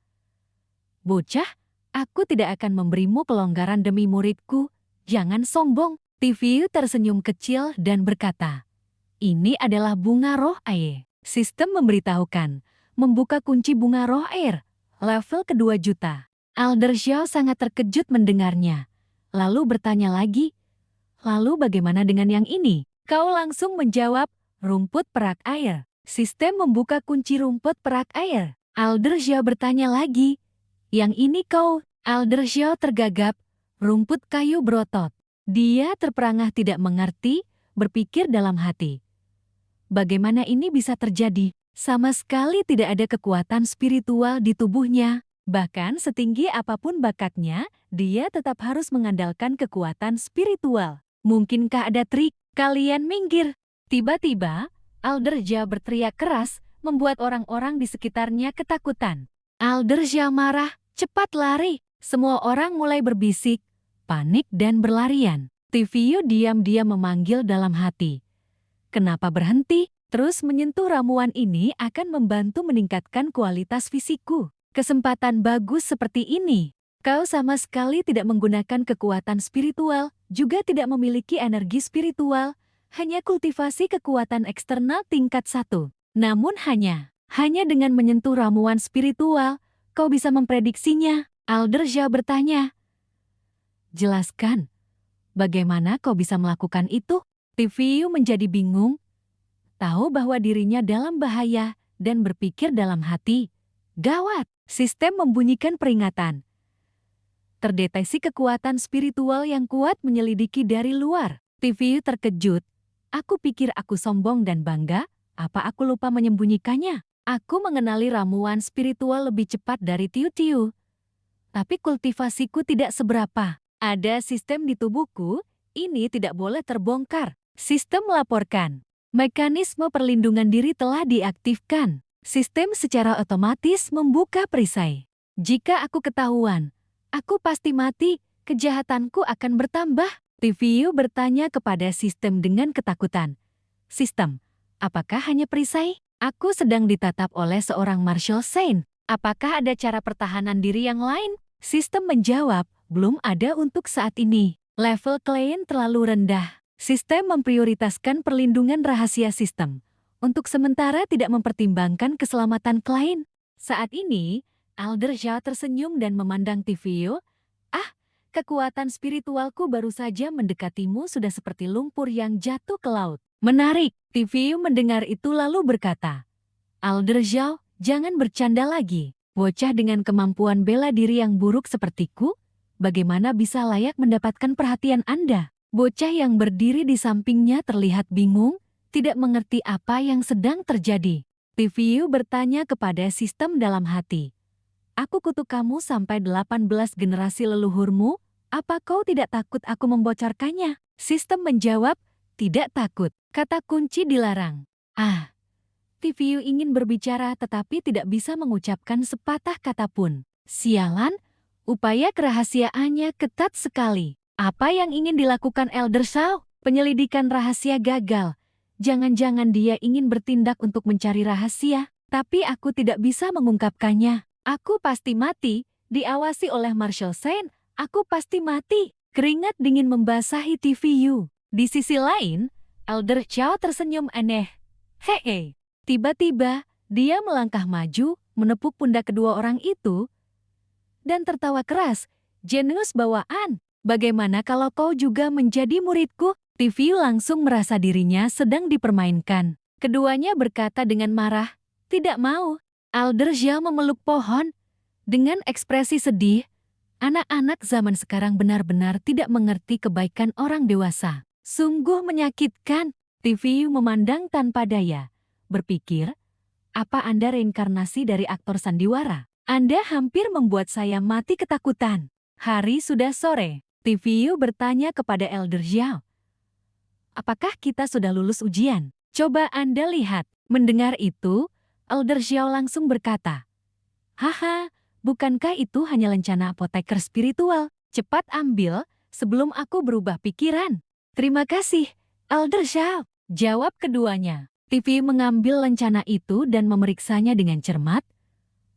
Bocah, aku tidak akan memberimu kelonggaran demi muridku. Jangan sombong. Tiu tersenyum kecil dan berkata, ini adalah bunga roh air. Sistem memberitahukan, membuka kunci bunga roh air, level kedua juta. Elder Zhao sangat terkejut mendengarnya. Lalu bertanya lagi, lalu bagaimana dengan yang ini? Kau langsung menjawab, rumput perak air. Sistem membuka kunci rumput perak air. Elder Zhao bertanya lagi, yang ini kau? Elder Zhao tergagap, rumput kayu berotot. Dia terperangah tidak mengerti, berpikir dalam hati. Bagaimana ini bisa terjadi? Sama sekali tidak ada kekuatan spiritual di tubuhnya. Bahkan setinggi apapun bakatnya, dia tetap harus mengandalkan kekuatan spiritual. Mungkinkah ada trik? Kalian minggir. Tiba-tiba, Elder Zhao berteriak keras, membuat orang-orang di sekitarnya ketakutan. Elder Zhao marah, cepat lari. Semua orang mulai berbisik, panik dan berlarian. Tiu diam-diam memanggil dalam hati. Kenapa berhenti? Terus menyentuh ramuan ini akan membantu meningkatkan kualitas fisikku. Kesempatan bagus seperti ini. Kau sama sekali tidak menggunakan kekuatan spiritual, juga tidak memiliki energi spiritual, hanya kultivasi kekuatan eksternal tingkat 1. Namun hanya dengan menyentuh ramuan spiritual, kau bisa memprediksinya. Elder Zhao bertanya. Jelaskan, bagaimana kau bisa melakukan itu? Tiu menjadi bingung, tahu bahwa dirinya dalam bahaya, dan berpikir dalam hati, gawat, sistem membunyikan peringatan. Terdeteksi kekuatan spiritual yang kuat menyelidiki dari luar. Tiu terkejut. Aku pikir aku sombong dan bangga, apa aku lupa menyembunyikannya? Aku mengenali ramuan spiritual lebih cepat dari Tiu. Tapi kultivasiku tidak seberapa. Ada sistem di tubuhku, ini tidak boleh terbongkar. Sistem melaporkan. Mekanisme perlindungan diri telah diaktifkan. Sistem secara otomatis membuka perisai. Jika aku ketahuan, aku pasti mati, kejahatanku akan bertambah. Tiu bertanya kepada sistem dengan ketakutan. Sistem, apakah hanya perisai? Aku sedang ditatap oleh seorang Marshal Saint. Apakah ada cara pertahanan diri yang lain? Sistem menjawab, belum ada untuk saat ini. Level klien terlalu rendah. Sistem memprioritaskan perlindungan rahasia sistem. Untuk sementara tidak mempertimbangkan keselamatan klien. Saat ini, Elder Zhao tersenyum dan memandang Tiu. Kekuatan spiritualku baru saja mendekatimu sudah seperti lumpur yang jatuh ke laut. Menarik, Tiu mendengar itu lalu berkata, Elder Zhao, jangan bercanda lagi. Bocah dengan kemampuan bela diri yang buruk sepertiku, bagaimana bisa layak mendapatkan perhatian Anda? Bocah yang berdiri di sampingnya terlihat bingung, tidak mengerti apa yang sedang terjadi. Tiu bertanya kepada sistem dalam hati. Aku kutuk kamu sampai 18 generasi leluhurmu, apa kau tidak takut aku membocorkannya? Sistem menjawab, tidak takut. Kata kunci dilarang. Tiu ingin berbicara tetapi tidak bisa mengucapkan sepatah kata pun. Sialan, upaya kerahasiaannya ketat sekali. Apa yang ingin dilakukan Elder Zhao? Penyelidikan rahasia gagal. Jangan-jangan dia ingin bertindak untuk mencari rahasia, tapi aku tidak bisa mengungkapkannya. Aku pasti mati, diawasi oleh Marshal Saint, aku pasti mati. Keringat dingin membasahi Tiu. Di sisi lain, Elder Zhao tersenyum aneh. Hei. Tiba-tiba, dia melangkah maju, menepuk pundak kedua orang itu, dan tertawa keras. Jenius bawaan, bagaimana kalau kau juga menjadi muridku? Tiu langsung merasa dirinya sedang dipermainkan. Keduanya berkata dengan marah, tidak mau. Elder Zhao memeluk pohon. Dengan ekspresi sedih, anak-anak zaman sekarang benar-benar tidak mengerti kebaikan orang dewasa. Sungguh menyakitkan. Tiu memandang tanpa daya. Berpikir, apa Anda reinkarnasi dari aktor sandiwara? Anda hampir membuat saya mati ketakutan. Hari sudah sore. Tiu bertanya kepada Elder Zhao. Apakah kita sudah lulus ujian? Coba Anda lihat. Mendengar itu, Elder Zhao langsung berkata, Haha, bukankah itu hanya lencana apoteker spiritual? Cepat ambil, sebelum aku berubah pikiran. Terima kasih, Elder Zhao. Jawab keduanya. Tiu mengambil lencana itu dan memeriksanya dengan cermat.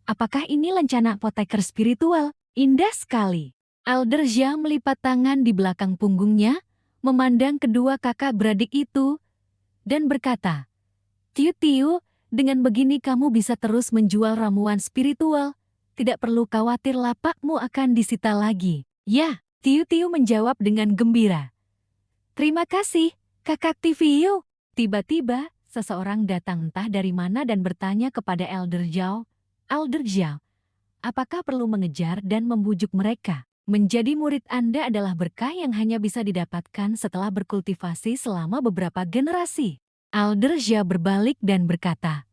Apakah ini lencana apoteker spiritual? Indah sekali. Elder Zhao melipat tangan di belakang punggungnya, memandang kedua kakak beradik itu, dan berkata, Tiu, dengan begini kamu bisa terus menjual ramuan spiritual. Tidak perlu khawatir lapakmu akan disita lagi. Ya, Tiu menjawab dengan gembira. Terima kasih, kakak Tiu. Tiba-tiba, seseorang datang entah dari mana dan bertanya kepada Elder Zhao, Elder Zhao, apakah perlu mengejar dan membujuk mereka? Menjadi murid Anda adalah berkah yang hanya bisa didapatkan setelah berkultivasi selama beberapa generasi. Elder Zhao berbalik dan berkata,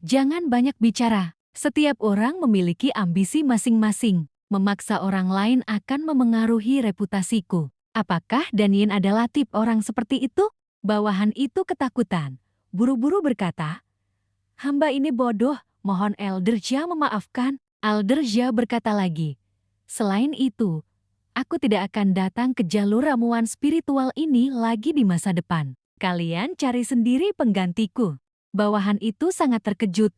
jangan banyak bicara. Setiap orang memiliki ambisi masing-masing. Memaksa orang lain akan memengaruhi reputasiku. Apakah Danien adalah tipe orang seperti itu? Bawahan itu ketakutan. Buru-buru berkata, hamba ini bodoh, mohon Elder Zhao memaafkan. Elder Zhao berkata lagi, selain itu, aku tidak akan datang ke jalur ramuan spiritual ini lagi di masa depan. Kalian cari sendiri penggantiku. Bawahan itu sangat terkejut.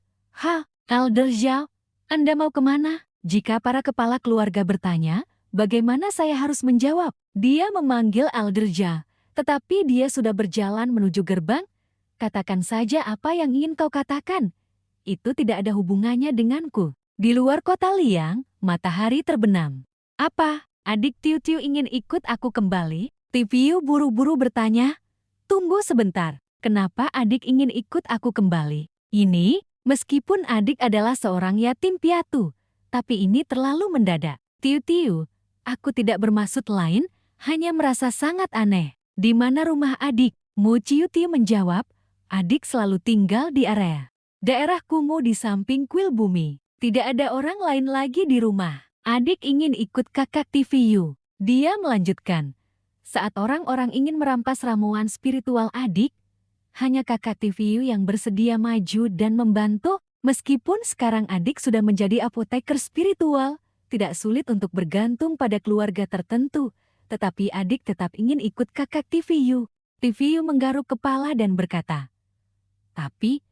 Elder Zhao, Anda mau kemana? Jika para kepala keluarga bertanya, bagaimana saya harus menjawab? Dia memanggil Elder Zhao. Tetapi dia sudah berjalan menuju gerbang. Katakan saja apa yang ingin kau katakan. Itu tidak ada hubungannya denganku. Di luar kota Liang, matahari terbenam. Apa, adik Tiu ingin ikut aku kembali? Tiu buru-buru bertanya. Tunggu sebentar, kenapa adik ingin ikut aku kembali? Ini, meskipun adik adalah seorang yatim piatu, tapi ini terlalu mendadak. Tiu, Aku tidak bermaksud lain, hanya merasa sangat aneh. Di mana rumah adik? Mu Ciutiu menjawab, adik selalu tinggal di area daerah kumuh di samping kuil bumi. Tidak ada orang lain lagi di rumah. Adik ingin ikut kakak TVU. Dia melanjutkan, saat orang-orang ingin merampas ramuan spiritual adik, hanya kakak TVU yang bersedia maju dan membantu. Meskipun sekarang adik sudah menjadi apoteker spiritual, tidak sulit untuk bergantung pada keluarga tertentu, tetapi adik tetap ingin ikut kakak TVU. TVU menggaruk kepala dan berkata, tapi,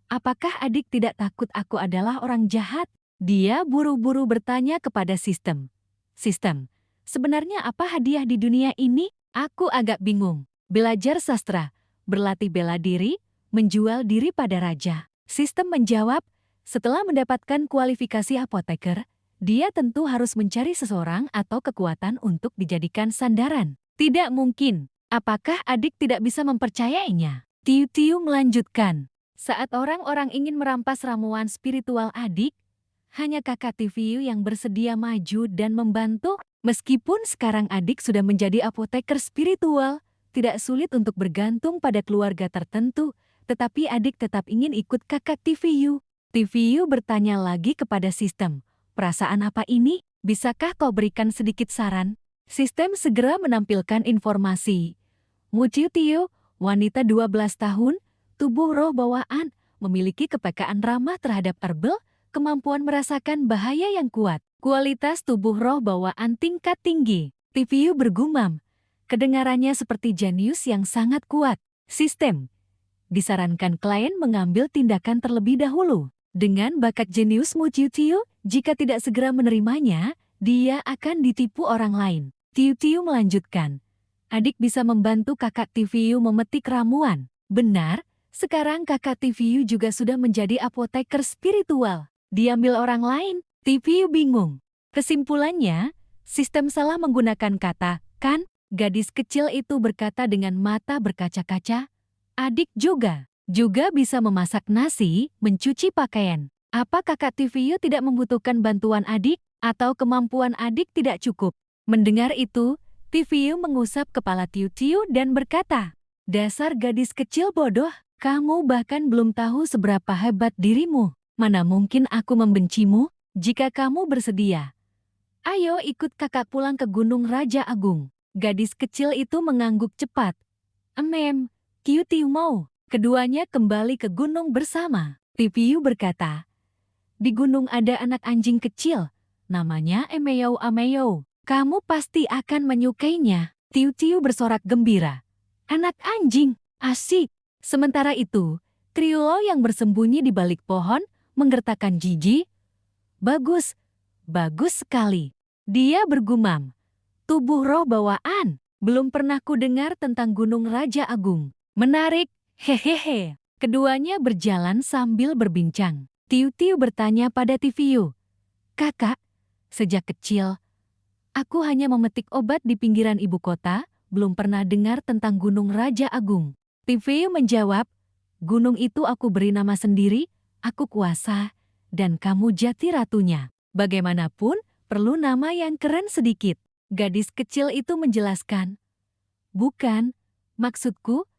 apakah adik tidak takut aku adalah orang jahat? Dia buru-buru bertanya kepada sistem. Sistem, sebenarnya apa hadiah di dunia ini? Aku agak bingung. Belajar sastra, berlatih bela diri, menjual diri pada raja. Sistem menjawab, setelah mendapatkan kualifikasi apoteker, dia tentu harus mencari seseorang atau kekuatan untuk dijadikan sandaran. Tidak mungkin. Apakah adik tidak bisa mempercayainya? Tiu-Tiu melanjutkan, saat orang-orang ingin merampas ramuan spiritual adik, hanya kakak TVU yang bersedia maju dan membantu. Meskipun sekarang adik sudah menjadi apoteker spiritual, tidak sulit untuk bergantung pada keluarga tertentu, tetapi adik tetap ingin ikut kakak TVU. TVU bertanya lagi kepada sistem, perasaan apa ini? Bisakah kau berikan sedikit saran? Sistem segera menampilkan informasi. Mu Ciutiu, wanita 12 tahun, tubuh roh bawaan, memiliki kepekaan ramah terhadap herbal, kemampuan merasakan bahaya yang kuat, kualitas tubuh roh bawaan tingkat tinggi. TVU bergumam, kedengarannya seperti jenius yang sangat kuat. Sistem, disarankan klien mengambil tindakan terlebih dahulu. Dengan bakat jenius Mu Ciutiu, jika tidak segera menerimanya, dia akan ditipu orang lain. Tiu-Tiu melanjutkan, adik bisa membantu kakak TVU memetik ramuan. Benar, sekarang kakak TVU juga sudah menjadi apoteker spiritual. Diambil orang lain, TVU bingung. Kesimpulannya, sistem salah menggunakan kata, kan? Gadis kecil itu berkata dengan mata berkaca-kaca, adik juga bisa memasak nasi, mencuci pakaian. Apa kakak TVU tidak membutuhkan bantuan adik, atau kemampuan adik tidak cukup? Mendengar itu, TVU mengusap kepala Tiu-Tiu dan berkata, dasar gadis kecil bodoh, kamu bahkan belum tahu seberapa hebat dirimu. Mana mungkin aku membencimu? Jika kamu bersedia, ayo ikut kakak pulang ke Gunung Raja Agung. Gadis kecil itu mengangguk cepat. Tiu-Tiu mau. Keduanya kembali ke gunung bersama. TVU berkata, di gunung ada anak anjing kecil, namanya Emeyou. Kamu pasti akan menyukainya. Tiu-Tiu bersorak gembira. Anak anjing, asik. Sementara itu, Triulo yang bersembunyi di balik pohon menggertakkan jijik. Bagus sekali. Dia bergumam. Tubuh roh bawaan, belum pernah kudengar tentang Gunung Raja Agung. Menarik. Hehehe, keduanya berjalan sambil berbincang. Tiu-Tiu bertanya pada TVU, kakak, sejak kecil, aku hanya memetik obat di pinggiran ibu kota, belum pernah dengar tentang Gunung Raja Agung. TVU menjawab, gunung itu aku beri nama sendiri, aku kuasa, dan kamu jati ratunya. Bagaimanapun, perlu nama yang keren sedikit. Gadis kecil itu menjelaskan, bukan, maksudku,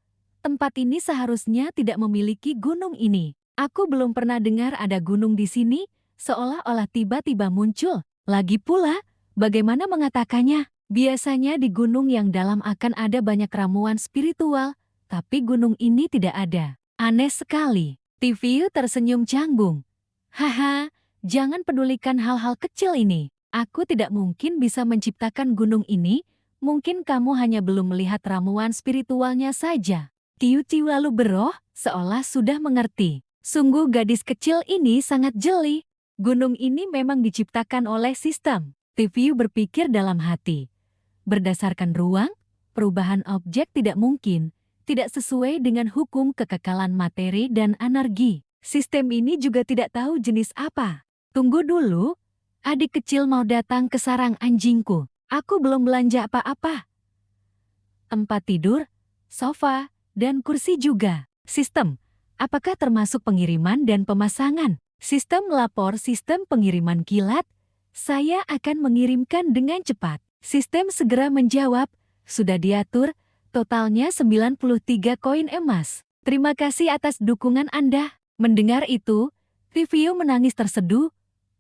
tempat ini seharusnya tidak memiliki gunung ini. Aku belum pernah dengar ada gunung di sini, seolah-olah tiba-tiba muncul. Lagi pula, bagaimana mengatakannya? Biasanya di gunung yang dalam akan ada banyak ramuan spiritual, tapi gunung ini tidak ada. Aneh sekali. TVU tersenyum canggung. Haha, jangan pedulikan hal-hal kecil ini. Aku tidak mungkin bisa menciptakan gunung ini, mungkin kamu hanya belum melihat ramuan spiritualnya saja. Tiu-Tiu lalu beroh, seolah sudah mengerti. Sungguh gadis kecil ini sangat jeli. Gunung ini memang diciptakan oleh sistem. TVU berpikir dalam hati. Berdasarkan ruang, perubahan objek tidak mungkin, tidak sesuai dengan hukum kekekalan materi dan energi. Sistem ini juga tidak tahu jenis apa. Tunggu dulu, adik kecil mau datang ke sarang anjingku. Aku belum belanja apa-apa. Tempat tidur, sofa, dan kursi juga. Sistem, apakah termasuk pengiriman dan pemasangan? Sistem melapor sistem pengiriman kilat. Saya akan mengirimkan dengan cepat. Sistem segera menjawab, sudah diatur, totalnya 93 koin emas. Terima kasih atas dukungan Anda. Mendengar itu, Tivio menangis terseduh.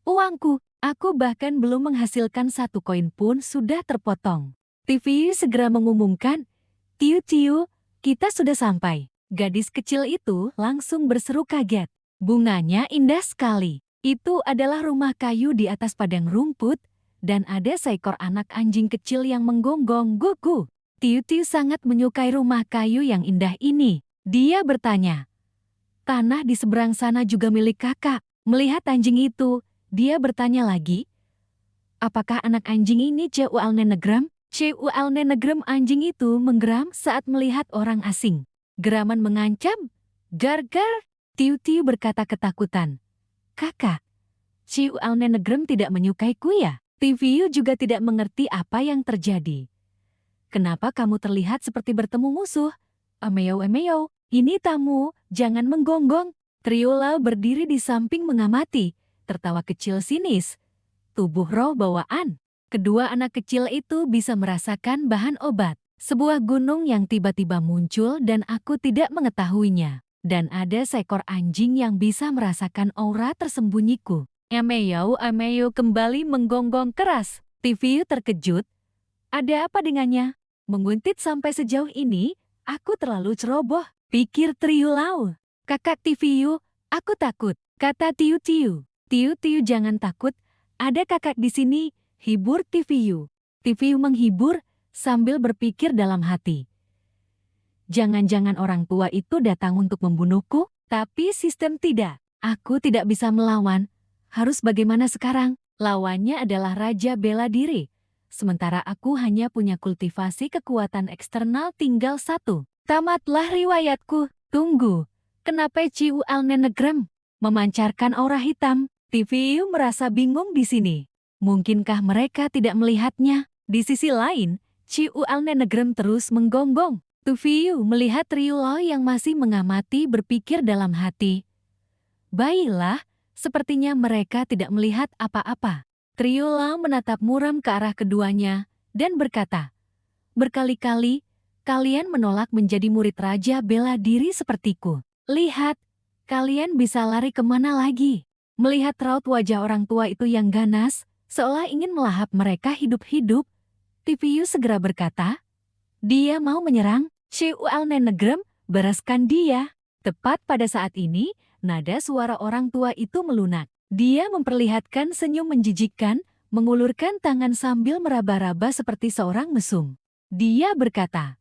Uangku, aku bahkan belum menghasilkan 1 koin pun sudah terpotong. Tivio segera mengumumkan, Tiu, kita sudah sampai. Gadis kecil itu langsung berseru kaget. Bunganya indah sekali. Itu adalah rumah kayu di atas padang rumput, dan ada seekor anak anjing kecil yang menggonggong gugu. Tiu sangat menyukai rumah kayu yang indah ini. Dia bertanya, tanah di seberang sana juga milik kakak. Melihat anjing itu, dia bertanya lagi, apakah anak anjing ini Ceualnenegram? Ceualnenegram anjing itu menggeram saat melihat orang asing. Geraman mengancam, gar-gar. Tiu berkata ketakutan. Kakak, Ceualnenegram tidak menyukaiku ya? Tiu juga tidak mengerti apa yang terjadi. Kenapa kamu terlihat seperti bertemu musuh? Ameo, ini tamu, jangan menggonggong. Triola berdiri di samping mengamati, tertawa kecil sinis. Tubuh roh bawaan. Kedua anak kecil itu bisa merasakan bahan obat. Sebuah gunung yang tiba-tiba muncul dan aku tidak mengetahuinya. Dan ada seekor anjing yang bisa merasakan aura tersembunyiku. Ameo kembali menggonggong keras. Tiu terkejut. Ada apa dengannya? Menguntit sampai sejauh ini, aku terlalu ceroboh, pikir Triola. Kakak Tiu, aku takut, kata Tiu. Tiu jangan takut, ada kakak di sini, hibur Tiu. Tiu menghibur sambil berpikir dalam hati. Jangan-jangan orang tua itu datang untuk membunuhku, tapi sistem tidak. Aku tidak bisa melawan. Harus bagaimana sekarang? Lawannya adalah Raja Bela Diri. Sementara aku hanya punya kultivasi kekuatan eksternal tinggal 1. Tamatlah riwayatku. Tunggu, kenapa Ceualnenegram memancarkan aura hitam? Tiu merasa bingung di sini. Mungkinkah mereka tidak melihatnya? Di sisi lain, Ceualnenegram terus menggonggong. Tiu melihat Triola yang masih mengamati berpikir dalam hati. Baiklah, sepertinya mereka tidak melihat apa-apa. Triola menatap muram ke arah keduanya dan berkata, berkali-kali kalian menolak menjadi murid Raja Bela Diri sepertiku. Lihat, kalian bisa lari kemana lagi? Melihat raut wajah orang tua itu yang ganas, seolah ingin melahap mereka hidup-hidup, Tiu segera berkata, dia mau menyerang Ceualnenegram, bereskan dia. Tepat pada saat ini, nada suara orang tua itu melunak. Dia memperlihatkan senyum menjijikkan, mengulurkan tangan sambil meraba-raba seperti seorang mesum. Dia berkata,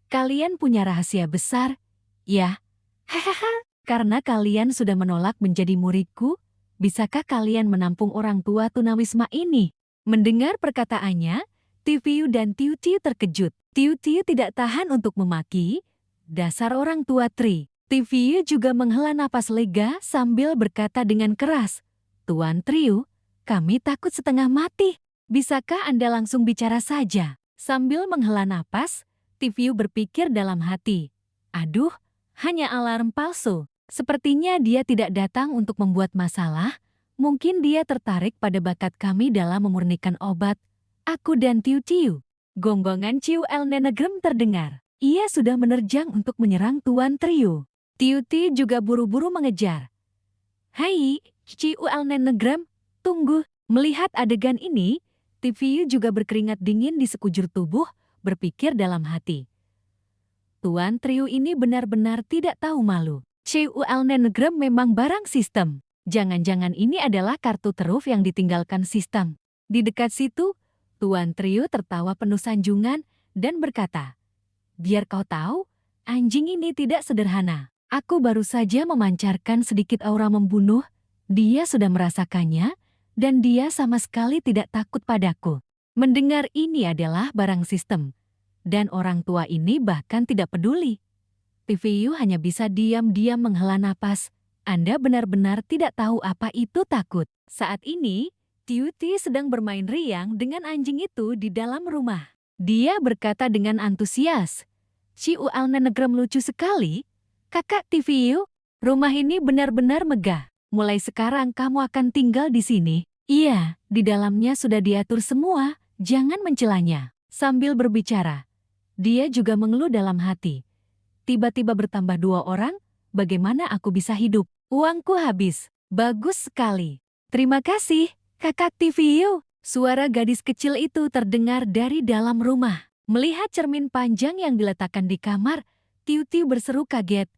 kalian punya rahasia besar, ya? Hahaha, karena kalian sudah menolak menjadi muridku, bisakah kalian menampung orang tua tunawisma ini? Mendengar perkataannya, Tiu dan Tiu terkejut. Tiu tidak tahan untuk memaki, dasar orang tua Tri. Tiu juga menghela napas lega sambil berkata dengan keras, Tuan Triu, kami takut setengah mati. Bisakah Anda langsung bicara saja? Sambil menghela napas, Tiu berpikir dalam hati, aduh, hanya alarm palsu. Sepertinya dia tidak datang untuk membuat masalah, mungkin dia tertarik pada bakat kami dalam memurnikan obat. Aku dan Tiu. Gonggongan Ceualnenegram terdengar. Ia sudah menerjang untuk menyerang Tuan Trio. Tiu juga buru-buru mengejar. Hai, Ceualnenegram, tunggu. Melihat adegan ini, Tiu juga berkeringat dingin di sekujur tubuh, berpikir dalam hati. Tuan Trio ini benar-benar tidak tahu malu. Ceualnenegram memang barang sistem. Jangan-jangan ini adalah kartu teruf yang ditinggalkan sistem. Di dekat situ, Tuan Trio tertawa penuh sanjungan dan berkata, biar kau tahu, anjing ini tidak sederhana. Aku baru saja memancarkan sedikit aura membunuh, dia sudah merasakannya, dan dia sama sekali tidak takut padaku. Mendengar ini adalah barang sistem, dan orang tua ini bahkan tidak peduli. Tiu hanya bisa diam-diam menghela napas. Anda benar-benar tidak tahu apa itu takut. Saat ini, Tiu sedang bermain riang dengan anjing itu di dalam rumah. Dia berkata dengan antusias, Ceualnenegram lucu sekali. Kakak Tiu, rumah ini benar-benar megah. Mulai sekarang kamu akan tinggal di sini. Iya, di dalamnya sudah diatur semua, jangan mencelanya. Sambil berbicara, dia juga mengeluh dalam hati. Tiba-tiba bertambah 2 orang, bagaimana aku bisa hidup? Uangku habis. Bagus sekali. Terima kasih, Kakak TVU. Suara gadis kecil itu terdengar dari dalam rumah. Melihat cermin panjang yang diletakkan di kamar, Tiu-Tiu berseru kaget.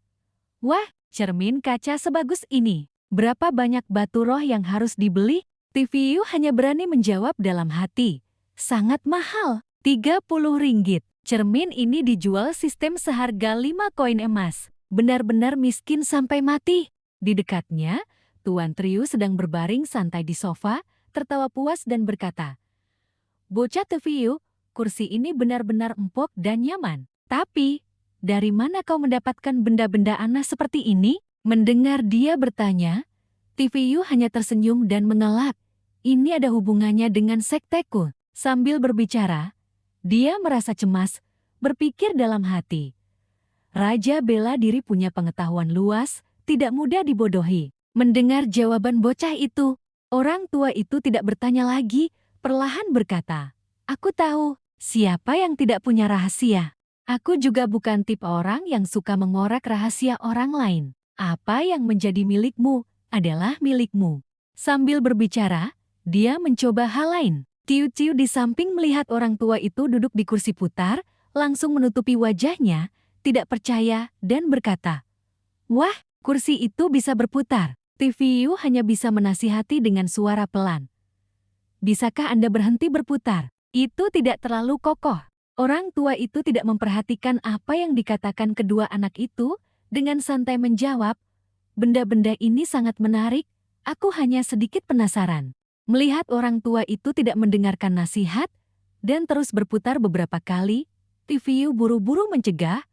Wah, cermin kaca sebagus ini. Berapa banyak batu roh yang harus dibeli? TVU hanya berani menjawab dalam hati. Sangat mahal, 30 ringgit. Cermin ini dijual sistem seharga 5 koin emas. Benar-benar miskin sampai mati. Di dekatnya, Tuan Triu sedang berbaring santai di sofa, tertawa puas dan berkata, Bocah TVU, kursi ini benar-benar empuk dan nyaman. Tapi, dari mana kau mendapatkan benda-benda aneh seperti ini? Mendengar dia bertanya, TVU hanya tersenyum dan mengelak. Ini ada hubungannya dengan sekteku. Sambil berbicara, dia merasa cemas, berpikir dalam hati. Raja bela diri punya pengetahuan luas, tidak mudah dibodohi. Mendengar jawaban bocah itu, orang tua itu tidak bertanya lagi, perlahan berkata, Aku tahu, siapa yang tidak punya rahasia. Aku juga bukan tipe orang yang suka mengorek rahasia orang lain. Apa yang menjadi milikmu adalah milikmu. Sambil berbicara, dia mencoba hal lain. Tiu-Tiu di samping melihat orang tua itu duduk di kursi putar, langsung menutupi wajahnya, tidak percaya, dan berkata, Wah, kursi itu bisa berputar. TVU hanya bisa menasihati dengan suara pelan. Bisakah Anda berhenti berputar? Itu tidak terlalu kokoh. Orang tua itu tidak memperhatikan apa yang dikatakan kedua anak itu, dengan santai menjawab, Benda-benda ini sangat menarik, aku hanya sedikit penasaran. Melihat orang tua itu tidak mendengarkan nasihat, dan terus berputar beberapa kali, TVU buru-buru mencegah,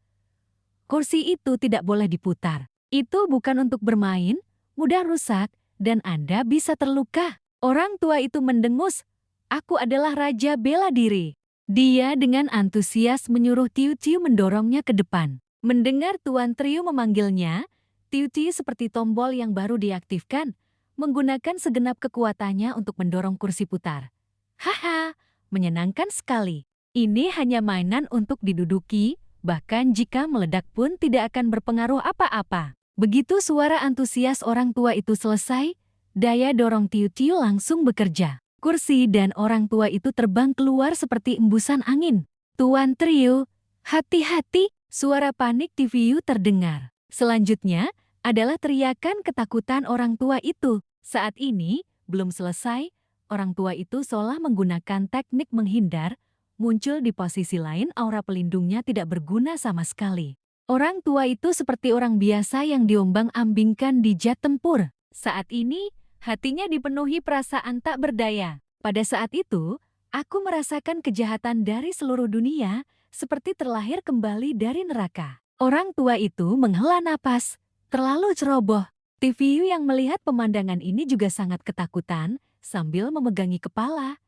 kursi itu tidak boleh diputar. Itu bukan untuk bermain, mudah rusak, dan Anda bisa terluka. Orang tua itu mendengus, aku adalah raja bela diri. Dia dengan antusias menyuruh Tiu-Tiu mendorongnya ke depan. Mendengar Tuan Triu memanggilnya, Tiu-Tiu seperti tombol yang baru diaktifkan, menggunakan segenap kekuatannya untuk mendorong kursi putar. Haha, menyenangkan sekali. Ini hanya mainan untuk diduduki, bahkan jika meledak pun tidak akan berpengaruh apa-apa. Begitu suara antusias orang tua itu selesai, daya dorong Tiu-Tiu langsung bekerja. Kursi dan orang tua itu terbang keluar seperti embusan angin. Tuan Triu, hati-hati, suara panik TVU terdengar. Selanjutnya adalah teriakan ketakutan orang tua itu. Saat ini, belum selesai, orang tua itu seolah menggunakan teknik menghindar, muncul di posisi lain aura pelindungnya tidak berguna sama sekali. Orang tua itu seperti orang biasa yang diombang-ambingkan di jet tempur. Saat ini, hatinya dipenuhi perasaan tak berdaya. Pada saat itu, aku merasakan kejahatan dari seluruh dunia, seperti terlahir kembali dari neraka. Orang tua itu menghela napas, terlalu ceroboh. TVU yang melihat pemandangan ini juga sangat ketakutan, sambil memegangi kepala.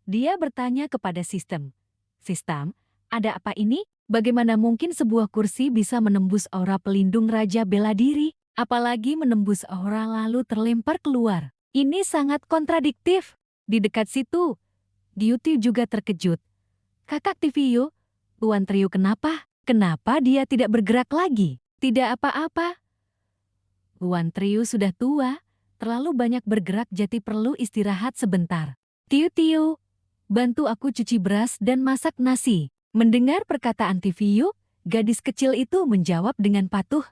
Dia bertanya kepada sistem. Sistem, ada apa ini? Bagaimana mungkin sebuah kursi bisa menembus aura pelindung Raja Bela Diri, apalagi menembus aura lalu terlempar keluar? Ini sangat kontradiktif. Di dekat situ, Tiu-Tiu juga terkejut. Kakak TVU, Tuan Triu kenapa? Kenapa dia tidak bergerak lagi? Tidak apa-apa. Tuan Triu sudah tua, terlalu banyak bergerak jadi perlu istirahat sebentar. Tiu-Tiu, bantu aku cuci beras dan masak nasi. Mendengar perkataan TVU, gadis kecil itu menjawab dengan patuh.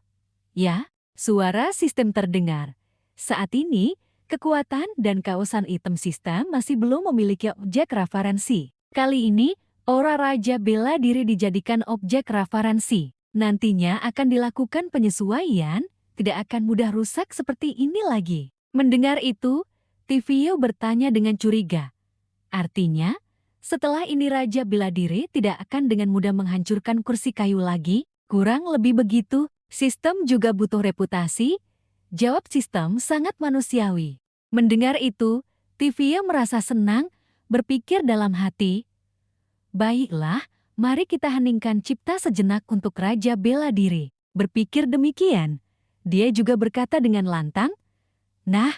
Ya, suara sistem terdengar. Saat ini, kekuatan dan kawasan item sistem masih belum memiliki objek referensi. Kali ini, aura Raja Bela Diri dijadikan objek referensi. Nantinya akan dilakukan penyesuaian, tidak akan mudah rusak seperti ini lagi. Mendengar itu, TVU bertanya dengan curiga. Artinya, setelah ini Raja Bela Diri tidak akan dengan mudah menghancurkan kursi kayu lagi? Kurang lebih begitu, sistem juga butuh reputasi. Jawab sistem sangat manusiawi. Mendengar itu, TVU merasa senang, berpikir dalam hati, baiklah, mari kita heningkan cipta sejenak untuk Raja Bela Diri. Berpikir demikian, dia juga berkata dengan lantang, Nah,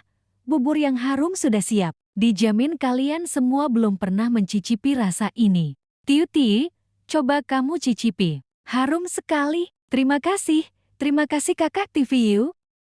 bubur yang harum sudah siap. Dijamin kalian semua belum pernah mencicipi rasa ini. Tiuti, coba kamu cicipi. Harum sekali. Terima kasih Kakak TVU.